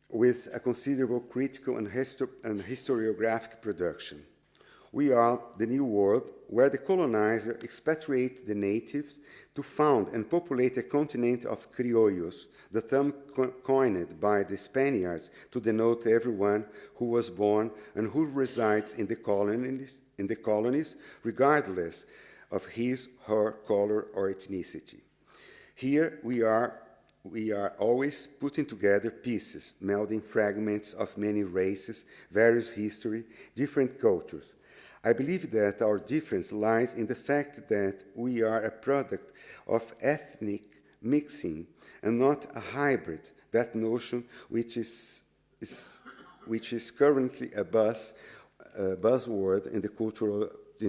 with a considerable critical and historiographic production. We are the New World, where the colonizer expatriated the natives to found and populate a continent of criollos, the term coined by the Spaniards to denote everyone who was born and who resides in the colonies, regardless of his, her color or ethnicity. Here we are always putting together pieces, melding fragments of many races, various history, different cultures. I believe that our difference lies in the fact that we are a product of ethnic mixing and not a hybrid, that notion which is currently a buzzword in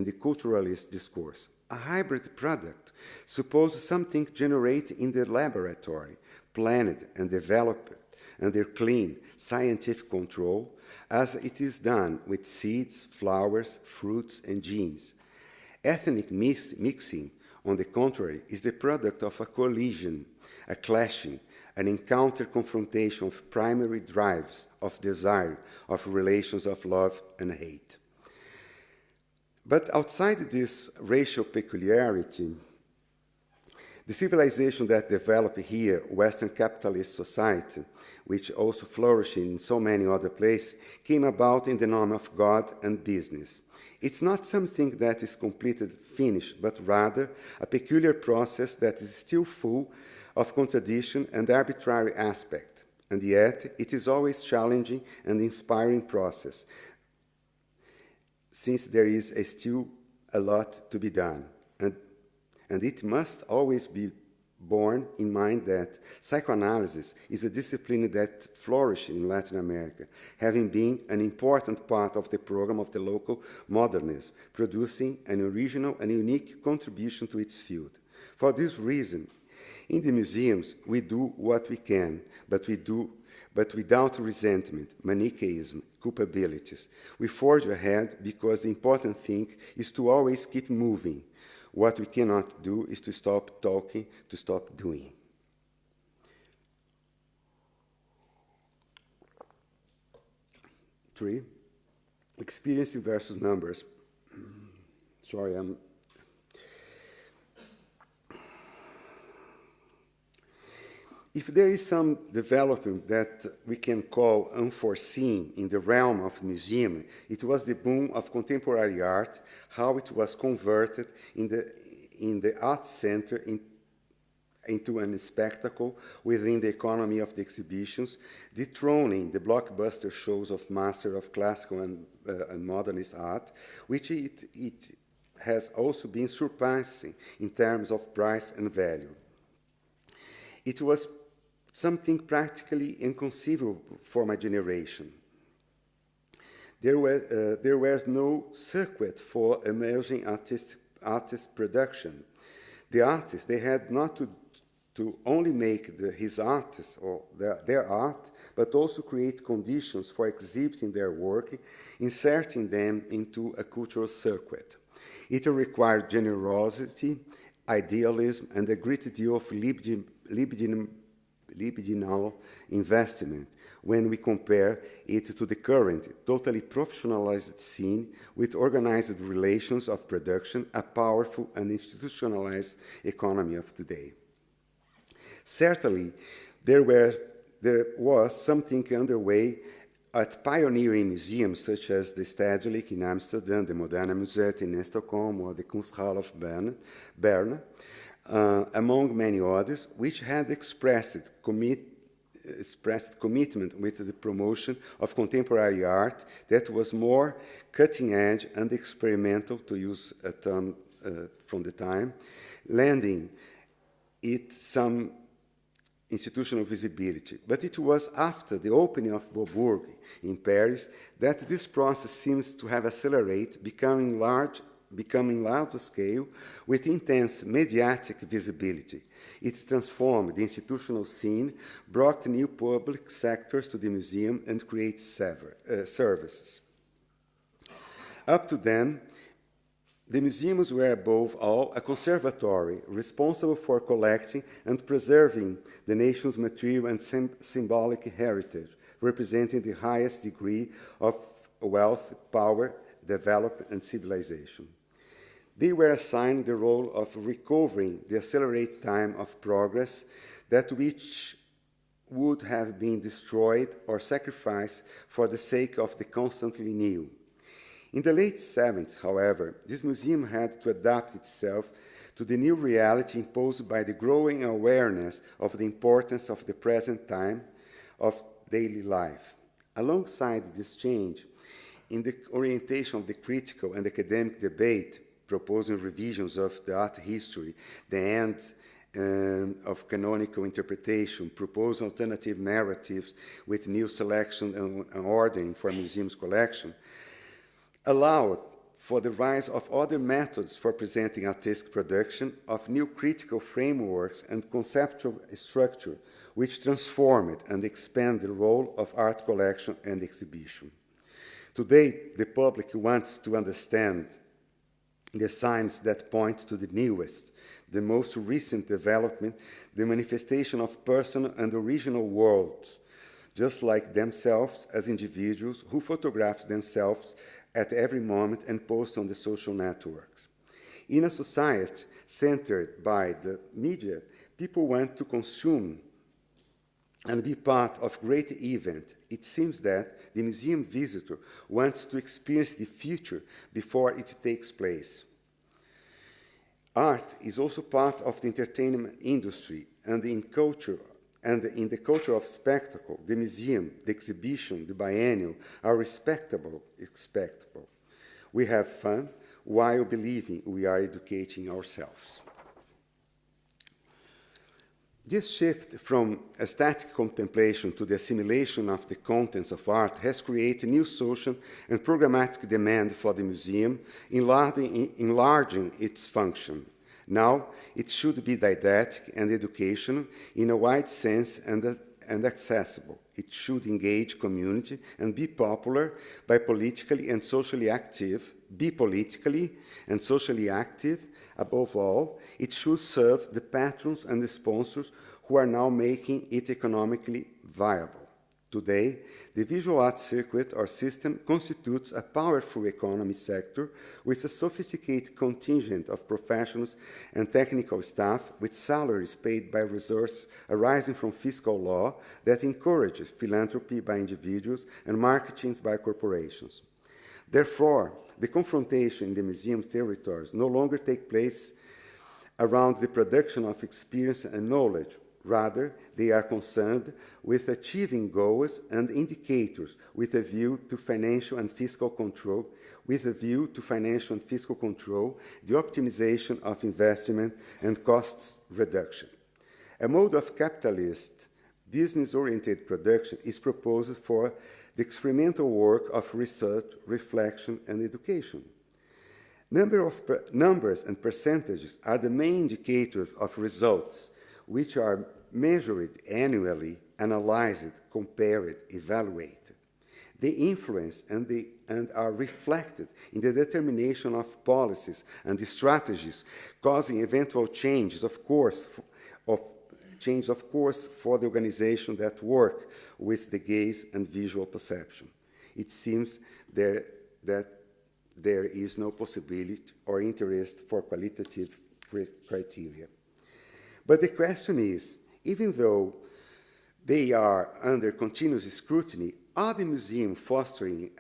the culturalist discourse. A hybrid product supposes something generated in the laboratory, planned and developed under clean scientific control, as it is done with seeds, flowers, fruits, and genes. Ethnic mixing, on the contrary, is the product of a collision, a clashing, an encounter confrontation of primary drives, of desire, of relations of love and hate. But outside this racial peculiarity, the civilization that developed here, Western capitalist society, which also flourished in so many other places, came about in the name of God and business. It's not something that is completed, finished, but rather a peculiar process that is still full of contradiction and arbitrary aspect. And yet, it is always challenging and inspiring process, since there is still a lot to be done. And it must always be borne in mind that psychoanalysis is a discipline that flourished in Latin America, having been an important part of the program of the local modernism, producing an original and unique contribution to its field. For this reason, in the museums, we do what we can, but without resentment, Manichaeism, culpabilities. We forge ahead because the important thing is to always keep moving. What we cannot do is to stop talking, to stop doing. Three, experience versus numbers. Sorry, If there is some development that we can call unforeseen in the realm of museum, it was the boom of contemporary art, how it was converted in the art center into a spectacle within the economy of the exhibitions, dethroning the blockbuster shows of master of classical and modernist art, which it has also been surpassing in terms of price and value. It was something practically inconceivable for my generation. There was no circuit for emerging artist production. The artists, they had not to only make his artists or their art, but also create conditions for exhibiting their work, inserting them into a cultural circuit. It required generosity, idealism, and a great deal of libidinal investment when we compare it to the current, totally professionalized scene with organized relations of production, a powerful and institutionalized economy of today. Certainly, there was something underway at pioneering museums such as the Stedelijk in Amsterdam, the Moderne Museet in Stockholm, or the Kunsthal of Bern, among many others, which had expressed commitment with the promotion of contemporary art that was more cutting-edge and experimental, to use a term from the time, lending it some institutional visibility. But it was after the opening of Beaubourg in Paris that this process seems to have accelerated, becoming large scale with intense mediatic visibility. It transformed the institutional scene, brought new public sectors to the museum, and created services. Up to then, the museums were above all a conservatory responsible for collecting and preserving the nation's material and symbolic heritage, representing the highest degree of wealth, power, development, and civilization. They were assigned the role of recovering the accelerated time of progress that which would have been destroyed or sacrificed for the sake of the constantly new. In the late 70s, however, this museum had to adapt itself to the new reality imposed by the growing awareness of the importance of the present time of daily life. Alongside this change, in the orientation of the critical and academic debate, proposing revisions of the art history, the end of canonical interpretation, propose alternative narratives with new selection and ordering for a museum's collection, allowed for the rise of other methods for presenting artistic production, of new critical frameworks and conceptual structure, which transform it and expand the role of art collection and exhibition. Today, the public wants to understand the signs that point to the newest, the most recent development, the manifestation of personal and original worlds, just like themselves as individuals who photograph themselves at every moment and post on the social networks. In a society centered by the media, people want to consume and be part of great event. It seems that the museum visitor wants to experience the future before it takes place. Art is also part of the entertainment industry, and in the culture of spectacle, the museum, the exhibition, the biennial are respectable. We have fun while believing we are educating ourselves. This shift from aesthetic contemplation to the assimilation of the contents of art has created new social and programmatic demand for the museum, enlarging its function. Now, it should be didactic and educational in a wide sense and accessible. It should engage community and be popular by politically and socially active. Be politically and socially active. Above all, it should serve the patrons and the sponsors who are now making it economically viable. Today, the visual art circuit or system constitutes a powerful economy sector with a sophisticated contingent of professionals and technical staff with salaries paid by resources arising from fiscal law that encourages philanthropy by individuals and marketing by corporations. Therefore, the confrontation in the museum's territories no longer takes place around the production of experience and knowledge. Rather, they are concerned with achieving goals and indicators with a view to financial and fiscal control, the optimization of investment and costs reduction. A mode of capitalist, business-oriented production is proposed for the experimental work of research, reflection, and education. Numbers and percentages are the main indicators of results, which are measured annually, analyzed, compared, evaluated. They influence and are reflected in the determination of policies and the strategies, causing eventual changes, of course, for the organization that work with the gaze and visual perception. It seems that there is no possibility or interest for qualitative criteria. But the question is, even though they are under continuous scrutiny, are the museums fostering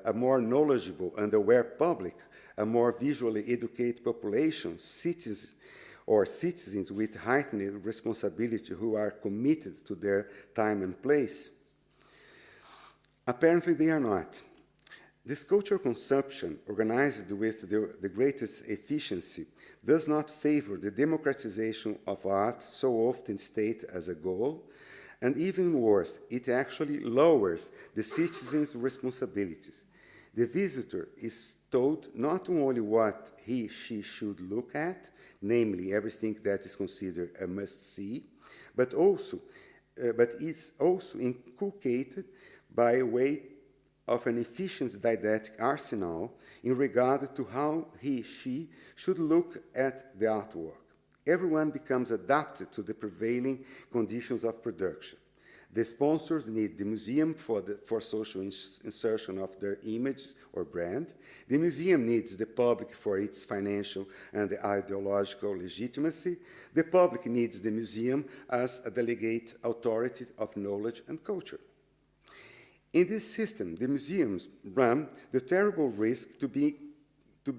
a more knowledgeable and aware public, a more visually educated population, citizens with heightened responsibility who are committed to their time and place? Apparently they are not. This cultural consumption, organized with the greatest efficiency, does not favor the democratization of art so often stated as a goal, and even worse, it actually lowers the citizen's responsibilities. The visitor is told not only what she should look at, namely everything that is considered a must-see, but is also inculcated by way of an efficient didactic arsenal in regard to how she should look at the artwork. Everyone becomes adapted to the prevailing conditions of production. The sponsors need the museum for social insertion of their image or brand. The museum needs the public for its financial and ideological legitimacy. The public needs the museum as a delegate authority of knowledge and culture. In this system, the museums run the terrible risk of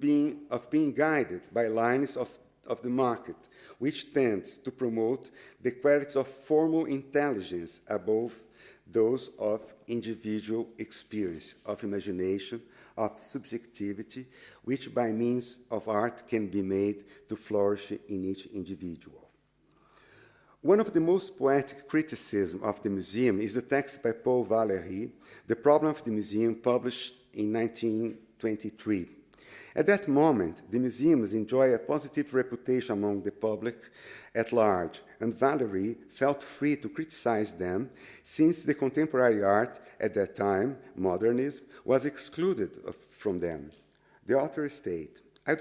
being guided by lines of the market, which tends to promote the qualities of formal intelligence above those of individual experience, of imagination, of subjectivity, which by means of art can be made to flourish in each individual. One of the most poetic criticisms of the museum is the text by Paul Valéry, The Problem of the Museum, published in 1923. At that moment, the museums enjoy a positive reputation among the public at large, and Valéry felt free to criticize them, since the contemporary art at that time, modernism, was excluded from them. The author states, I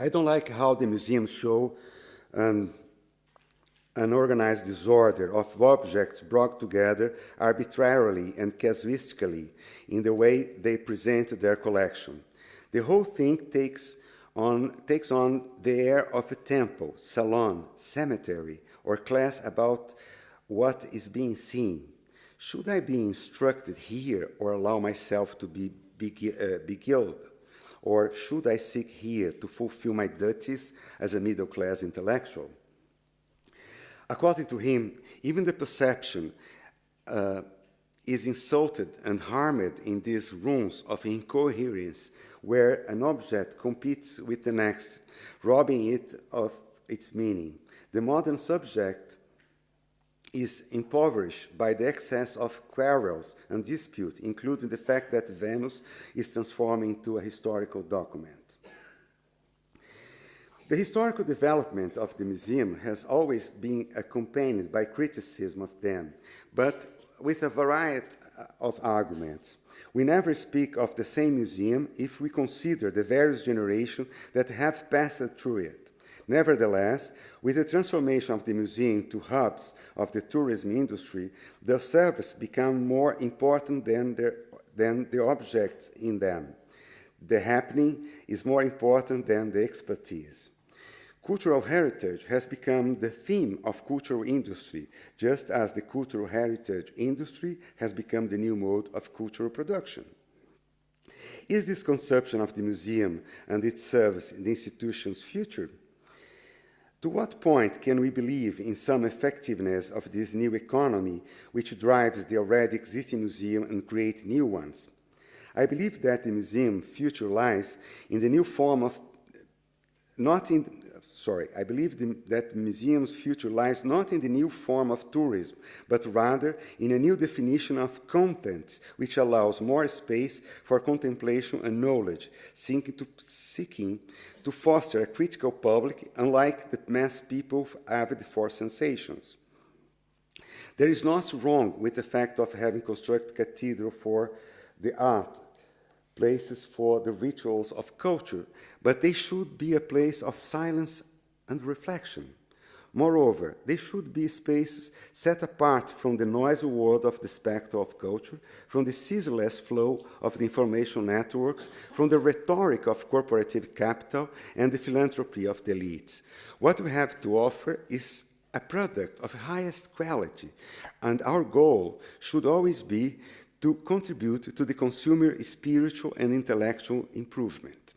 don't like how the museums show an organized disorder of objects brought together arbitrarily and casuistically in the way they present their collection. The whole thing takes on the air of a temple, salon, cemetery, or class about what is being seen. Should I be instructed here or allow myself to be beguiled? Or should I seek here to fulfill my duties as a middle-class intellectual? According to him, even the perception is insulted and harmed in these rooms of incoherence, where an object competes with the next, robbing it of its meaning. The modern subject is impoverished by the excess of quarrels and dispute, including the fact that Venus is transformed into a historical document. The historical development of the museum has always been accompanied by criticism of them, but with a variety of arguments. We never speak of the same museum if we consider the various generations that have passed through it. Nevertheless, with the transformation of the museum into hubs of the tourism industry, the service become more important than the objects in them. The happening is more important than the expertise. Cultural heritage has become the theme of cultural industry, just as the cultural heritage industry has become the new mode of cultural production. Is this conception of the museum and its service in the institution's future? To what point can we believe in some effectiveness of this new economy which drives the already existing museum and creates new ones? I believe that the museum future lies in the new form of I believe that the museum's future lies not in the new form of tourism, but rather in a new definition of contents, which allows more space for contemplation and knowledge, seeking to foster a critical public, unlike the mass people avid for sensations. There is nothing wrong with the fact of having constructed cathedral for the art, places for the rituals of culture, but they should be a place of silence and reflection. Moreover, they should be spaces set apart from the noisy world of the spectre of culture, from the ceaseless flow of the information networks, from the rhetoric of corporative capital and the philanthropy of the elites. What we have to offer is a product of highest quality, and our goal should always be to contribute to the consumer spiritual and intellectual improvement.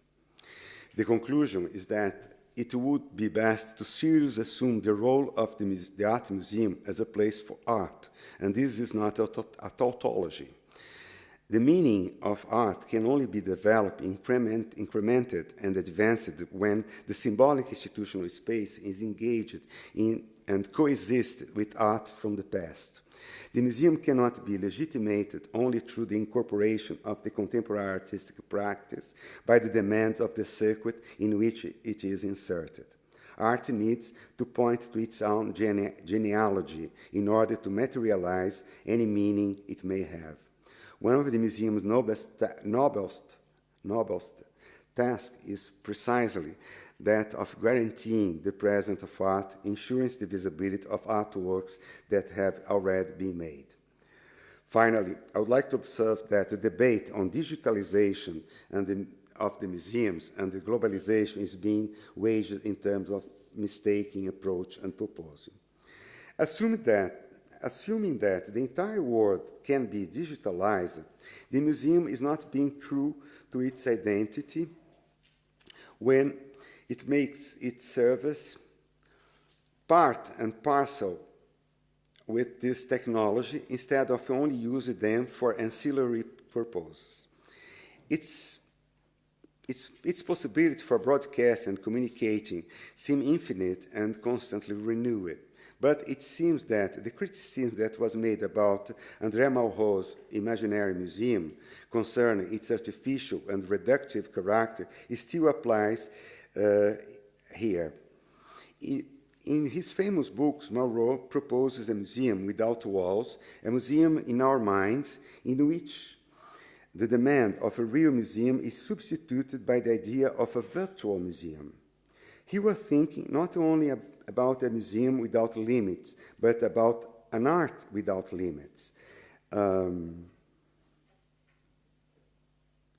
The conclusion is that it would be best to seriously assume the role of the art museum as a place for art, and this is not a tautology. The meaning of art can only be developed, incremented, and advanced when the symbolic institutional space is engaged in and coexists with art from the past. The museum cannot be legitimated only through the incorporation of the contemporary artistic practice by the demands of the circuit in which it is inserted. Art needs to point to its own genealogy in order to materialize any meaning it may have. One of the museum's noblest tasks is precisely that of guaranteeing the presence of art, ensuring the visibility of artworks that have already been made. Finally, I would like to observe that the debate on digitalization of the museums and the globalization is being waged in terms of mistaking approach and proposal. Assuming that the entire world can be digitalized, the museum is not being true to its identity when it makes its service part and parcel with this technology instead of only using them for ancillary purposes. Its possibility for broadcasting and communicating seem infinite and constantly renewed. But it seems that the criticism that was made about André Malraux's Imaginary Museum concerning its artificial and reductive character still applies here. In his famous books, Malraux proposes a museum without walls, a museum in our minds, in which the demand of a real museum is substituted by the idea of a virtual museum. He was thinking not only about a museum without limits, but about an art without limits.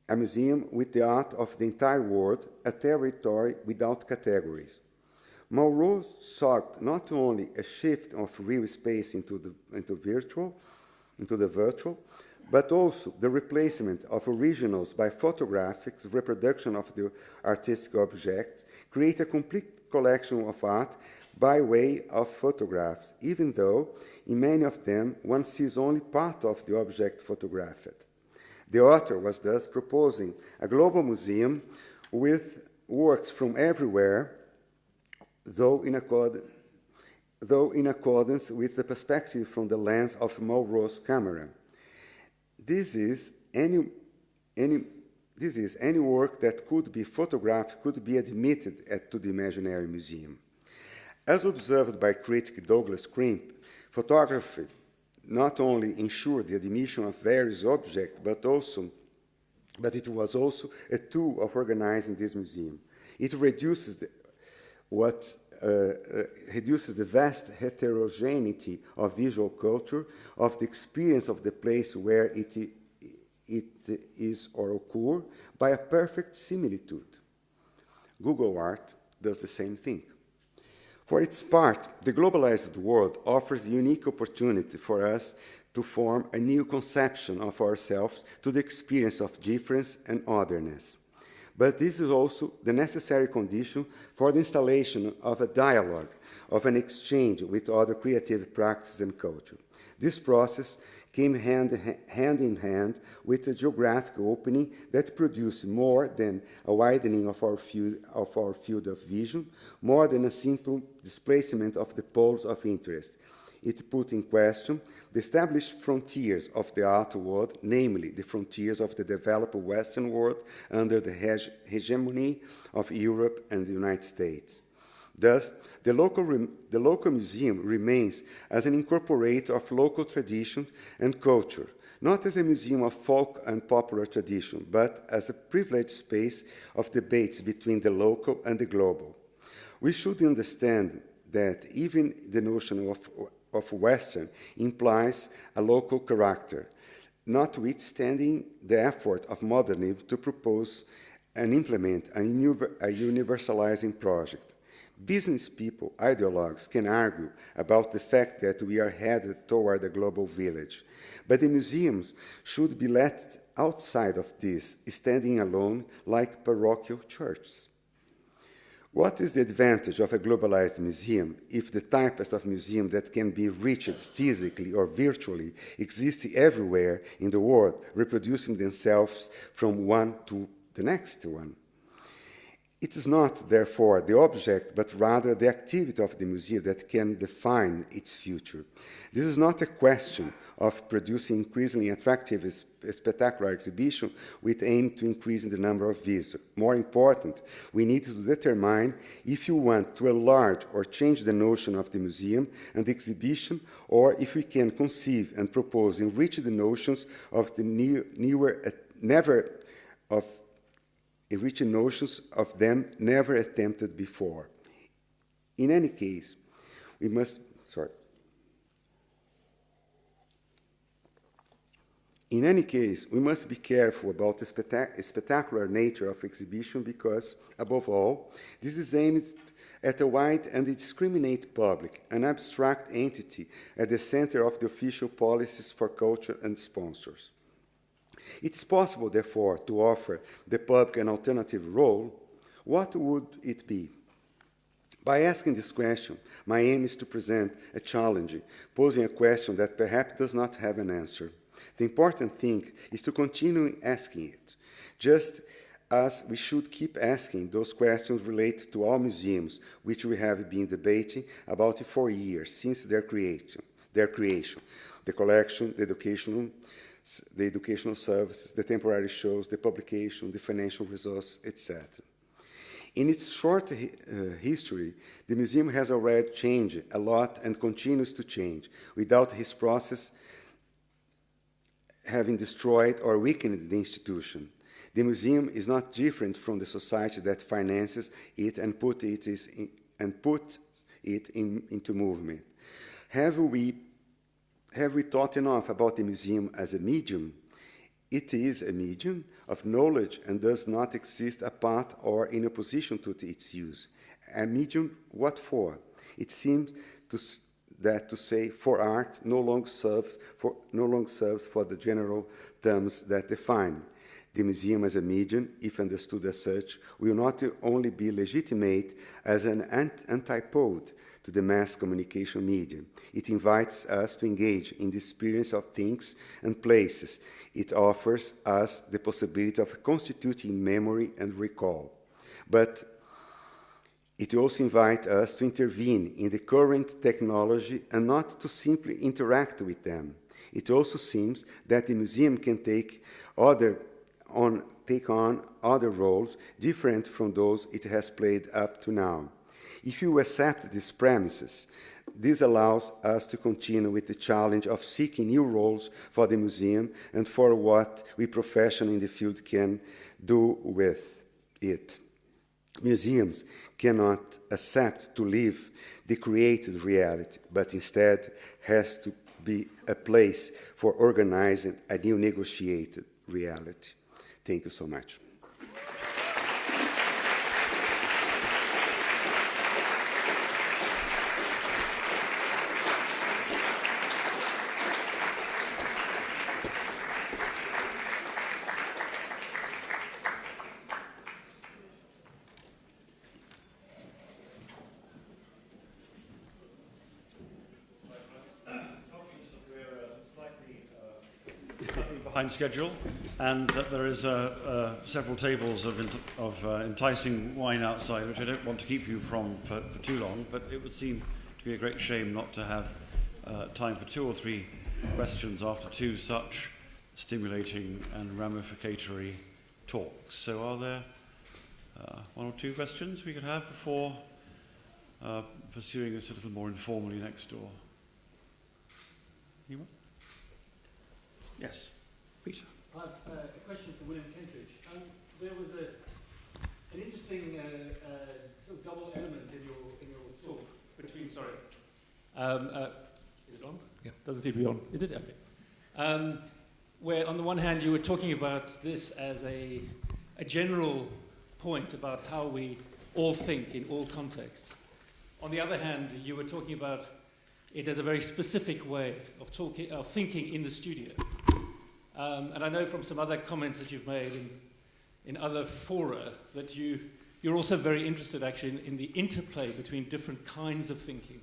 A museum with the art of the entire world, a territory without categories. Malraux sought not only a shift of real space into the virtual, but also the replacement of originals by photographic reproduction of the artistic objects, create a complete collection of art by way of photographs, even though in many of them one sees only part of the object photographed. The author was thus proposing a global museum with works from everywhere, though in accordance with the perspective from the lens of Malraux's camera. This is any work that could be photographed could be admitted to the Imaginary Museum. As observed by critic Douglas Crimp, photography not only ensured the admission of various objects, but it was also a tool of organizing this museum. It reduces the vast heterogeneity of visual culture, of the experience of the place where it is or occurs, by a perfect similitude. Google Art does the same thing. For its part, the globalized world offers a unique opportunity for us to form a new conception of ourselves to the experience of difference and otherness. But this is also the necessary condition for the installation of a dialogue, of an exchange with other creative practices and culture. This process came hand in hand with a geographical opening that produced more than a widening of our field of vision, more than a simple displacement of the poles of interest. It put in question the established frontiers of the art world, namely the frontiers of the developed Western world under the hegemony of Europe and the United States. Thus, the local museum remains as an incorporator of local traditions and culture, not as a museum of folk and popular tradition, but as a privileged space of debates between the local and the global. We should understand that even the notion of Western implies a local character, notwithstanding the effort of modernism to propose and implement a universalizing project. Business people, ideologues, can argue about the fact that we are headed toward a global village, but the museums should be left outside of this, standing alone like parochial churches. What is the advantage of a globalized museum if the types of museum that can be reached physically or virtually exist everywhere in the world, reproducing themselves from one to the next one? It is not, therefore, the object, but rather the activity of the museum that can define its future. This is not a question of producing increasingly attractive spectacular exhibition with aim to increasing the number of visitors. More important, we need to determine if you want to enlarge or change the notion of the museum and the exhibition, or if we can conceive and propose enrich the notions of the enriching notions of them never attempted before. In any case, we must be careful about the spectacular nature of exhibition because, above all, this is aimed at a wide and indiscriminate public, an abstract entity at the center of the official policies for culture and sponsors. It's possible, therefore, to offer the public an alternative role. What would it be? By asking this question, my aim is to present a challenge, posing a question that perhaps does not have an answer. The important thing is to continue asking it, just as we should keep asking those questions related to all museums, which we have been debating about for years since their creation, the collection, the educational services, the temporary shows, the publication, the financial resources, etc. In its short history, the museum has already changed a lot and continues to change without his process having destroyed or weakened the institution. The museum is not different from the society that finances it and puts it into movement. Have we thought enough about the museum as a medium? It is a medium of knowledge and does not exist apart or in opposition to its use. A medium, what for? It seems to say for art no longer serves for the general terms that define. The museum as a medium, if understood as such, will not only be legitimate as an antipode to the mass communication medium. It invites us to engage in the experience of things and places. It offers us the possibility of constituting memory and recall. But it also invites us to intervene in the current technology and not to simply interact with them. It also seems that the museum can take on other roles different from those it has played up to now. If you accept these premises, this allows us to continue with the challenge of seeking new roles for the museum and for what we professionals in the field can do with it. Museums cannot accept to live the created reality, but instead has to be a place for organizing a new negotiated reality. Thank you so much. Behind schedule, and that there is several tables of enticing wine outside, which I don't want to keep you from for too long, but it would seem to be a great shame not to have time for 2 or 3 questions after 2 such stimulating and ramificatory talks. So are there 1 or 2 questions we could have before pursuing this a little more informally next door? Anyone? Yes. Peter. I have a question for William Kentridge. There was an interesting sort of double element in your talk between. Sorry. Is it on? Yeah. Doesn't seem to be on. Is it? Okay. Where on the one hand you were talking about this as a general point about how we all think in all contexts. On the other hand, you were talking about it as a very specific way of thinking in the studio. And I know from some other comments that you've made in other fora that you you're also very interested actually in the interplay between different kinds of thinking.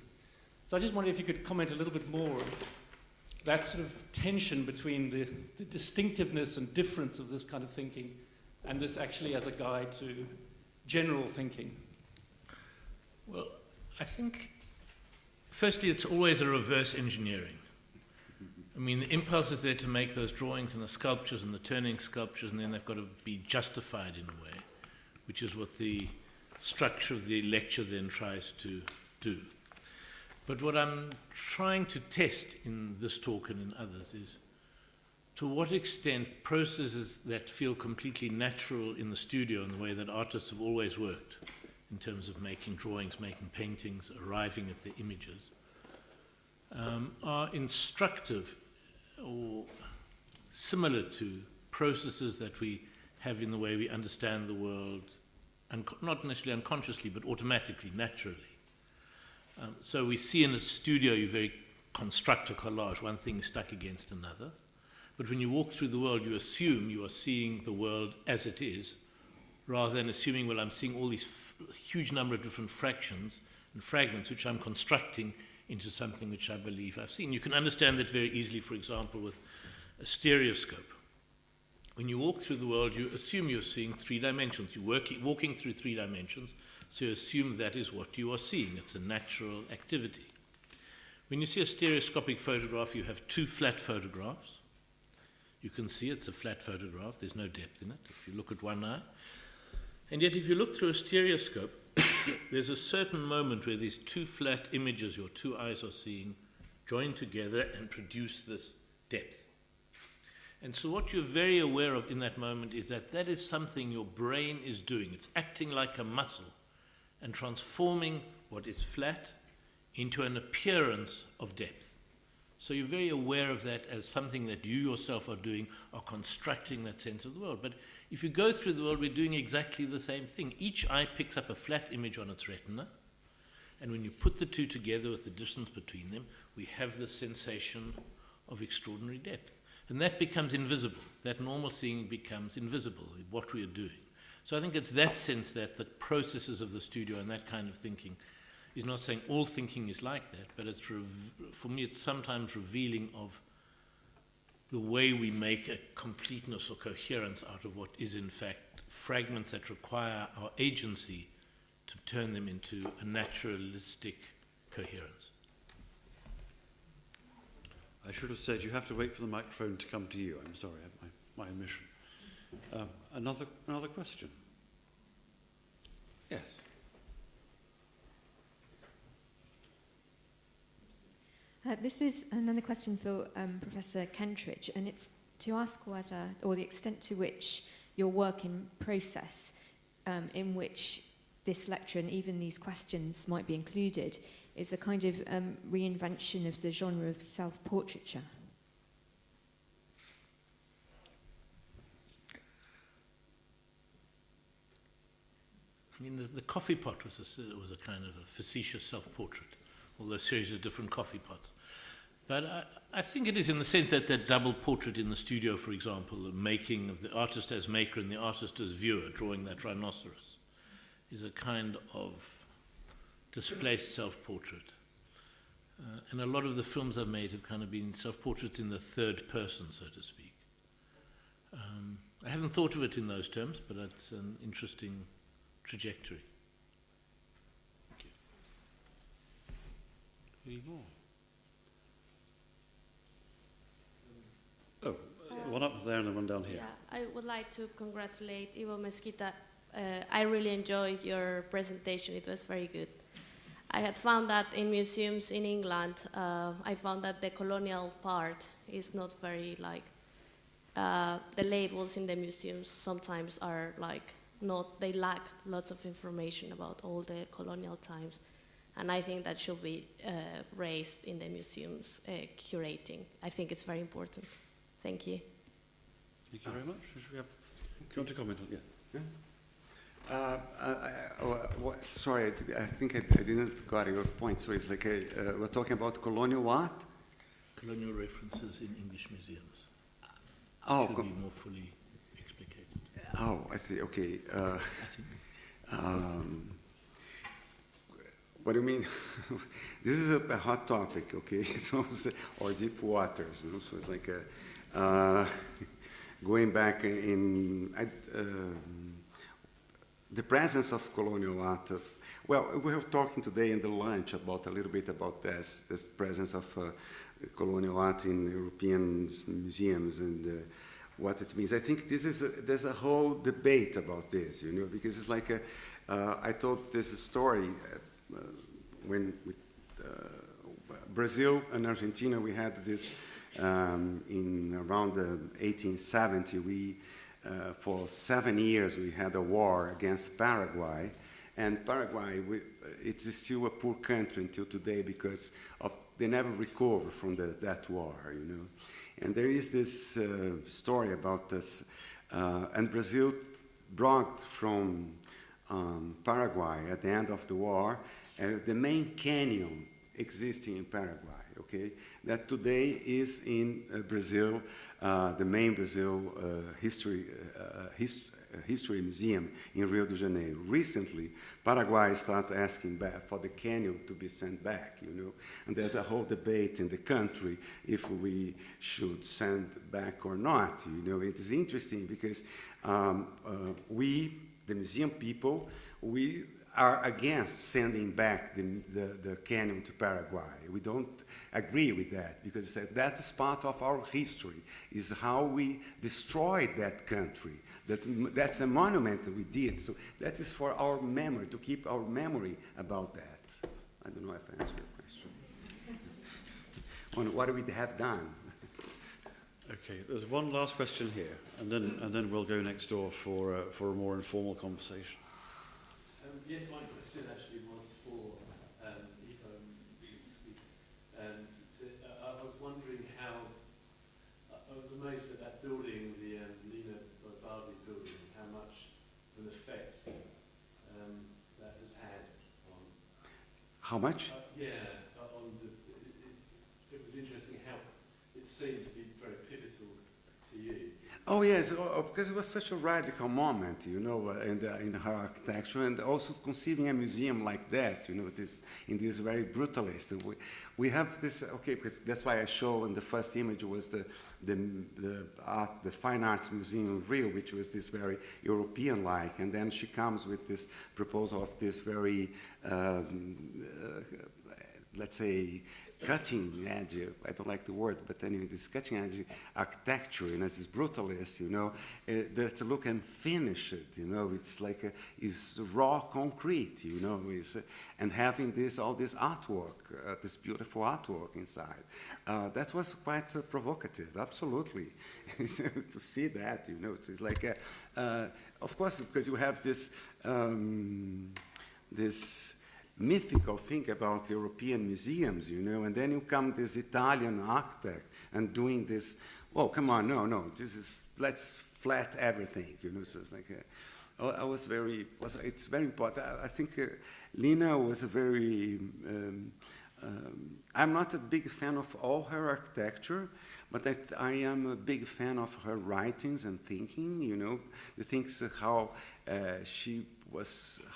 So I just wonder if you could comment a little bit more on that sort of tension between the distinctiveness and difference of this kind of thinking and this actually as a guide to general thinking. Well, I think, firstly, it's always a reverse engineering. I mean, the impulse is there to make those drawings and the sculptures and the turning sculptures, and then they've got to be justified in a way, which is what the structure of the lecture then tries to do. But what I'm trying to test in this talk and in others is to what extent processes that feel completely natural in the studio in the way that artists have always worked, in terms of making drawings, making paintings, arriving at the images, are instructive or similar to processes that we have in the way we understand the world, and not necessarily unconsciously, but automatically, naturally. So we see in a studio you very construct a collage, one thing stuck against another. But when you walk through the world, you assume you are seeing the world as it is, rather than assuming, well, I'm seeing all these huge number of different fractions and fragments which I'm constructing into something which I believe I've seen. You can understand that very easily, for example, with a stereoscope. When you walk through the world, you assume you're seeing 3 dimensions. You're walking through 3 dimensions, so you assume that is what you are seeing. It's a natural activity. When you see a stereoscopic photograph, you have 2 flat photographs. You can see it's a flat photograph. There's no depth in it if you look at one eye. And yet if you look through a stereoscope, there's a certain moment where these 2 flat images your 2 eyes are seeing join together and produce this depth. And so what you're very aware of in that moment is that that is something your brain is doing. It's acting like a muscle and transforming what is flat into an appearance of depth. So you're very aware of that as something that you yourself are doing, are constructing that sense of the world. But if you go through the world, we're doing exactly the same thing. Each eye picks up a flat image on its retina, and when you put the 2 together with the distance between them, we have this sensation of extraordinary depth. And that becomes invisible. That normal seeing becomes invisible, what we are doing. So I think it's that sense that the processes of the studio and that kind of thinking is not saying all thinking is like that, but it's for me it's sometimes revealing of the way we make a completeness or coherence out of what is in fact fragments that require our agency to turn them into a naturalistic coherence. I should have said you have to wait for the microphone to come to you. I'm sorry, my omission. Another question? Yes. This is another question for Professor Kentridge, and it's to ask whether, or the extent to which your work in process, in which this lecture and even these questions might be included, is a kind of reinvention of the genre of self-portraiture. I mean, the coffee pot was a kind of a facetious self-portrait, although a series of different coffee pots. But I think it is in the sense that that double portrait in the studio, for example, the making of the artist as maker and the artist as viewer, drawing that rhinoceros, is a kind of displaced self-portrait. And a lot of the films I've made have kind of been self-portraits in the third person, so to speak. I haven't thought of it in those terms, but it's an interesting trajectory. Thank you. Any more? Oh, one up there and then one down here. Yeah, I would like to congratulate Ivo Mesquita. I really enjoyed your presentation. It was very good. I had found that in museums in England, I found that the colonial part is not very the labels in the museums sometimes are they lack lots of information about all the colonial times. And I think that should be raised in the museums curating. I think it's very important. Thank you. Thank you very much. Do you want to comment on Sorry, I think I didn't got your point. So it's like we're talking about colonial what? Colonial references in English museums. Oh, should be more fully explicated. Oh, I see. Okay. I think. What do you mean? This is a hot topic, okay? So, or deep waters, you know? So it's like going back in the presence of colonial art. Well, we were talking today in the lunch about a little bit about this presence of colonial art in European museums and what it means. I think there's a whole debate about this, you know, because it's like I told this story. When with Brazil and Argentina, we had this in around 1870. We for 7 years we had a war against Paraguay, and Paraguay it's still a poor country until today because they never recovered from that war, you know. And there is this story about this, and Brazil brought from Paraguay at the end of the war the main canyon existing in Paraguay, okay, that today is in Brazil, the main Brazil history museum in Rio de Janeiro. Recently, Paraguay started asking back for the canyon to be sent back, you know, and there's a whole debate in the country if we should send back or not, you know. It is interesting because we, the museum people, we are against sending back the canyon to Paraguay. We don't agree with that because that is part of our history, is how we destroyed that country. That's a monument that we did. So that is for our memory, to keep our memory about that. I don't know if I answered your question. On what we have done. Okay, there's one last question here, and then we'll go next door for a more informal conversation. Yes, my question actually was for Ivo Mesquita. And I was wondering how, I was amazed at that building, the Lina Bardi building, how much of an effect that has had on... How much? On it was interesting how it seemed to be very pivotal to you. Oh yes, because it was such a radical moment, you know, in her architecture, and also conceiving a museum like that, you know, in this very brutalist. We have this, okay, because that's why I show in the first image was the Fine Arts Museum in Rio, which was this very European-like, and then she comes with this proposal of this very, let's say, cutting edge, I don't like the word, but anyway, this cutting edge architecture, and as this brutalist, you know, that's a look and finish it, you know, it's like it's raw concrete, you know, and having all this artwork, this beautiful artwork inside. That was quite provocative, absolutely, to see that, you know, it's like, of course, because you have this, this mythical thing about European museums, you know, and then you come this Italian architect and doing this, oh, come on, no, let's flat everything, you know, so it's like, it's very important. I think Lina was a very, I'm not a big fan of all her architecture, but I am a big fan of her writings and thinking, you know, the things how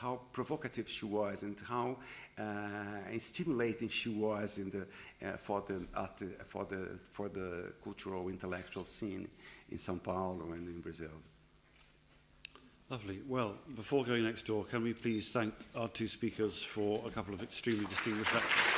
how provocative she was, and how stimulating she was in for the cultural intellectual scene in São Paulo and in Brazil. Lovely. Well, before going next door, can we please thank our two speakers for a couple of extremely distinguished lectures.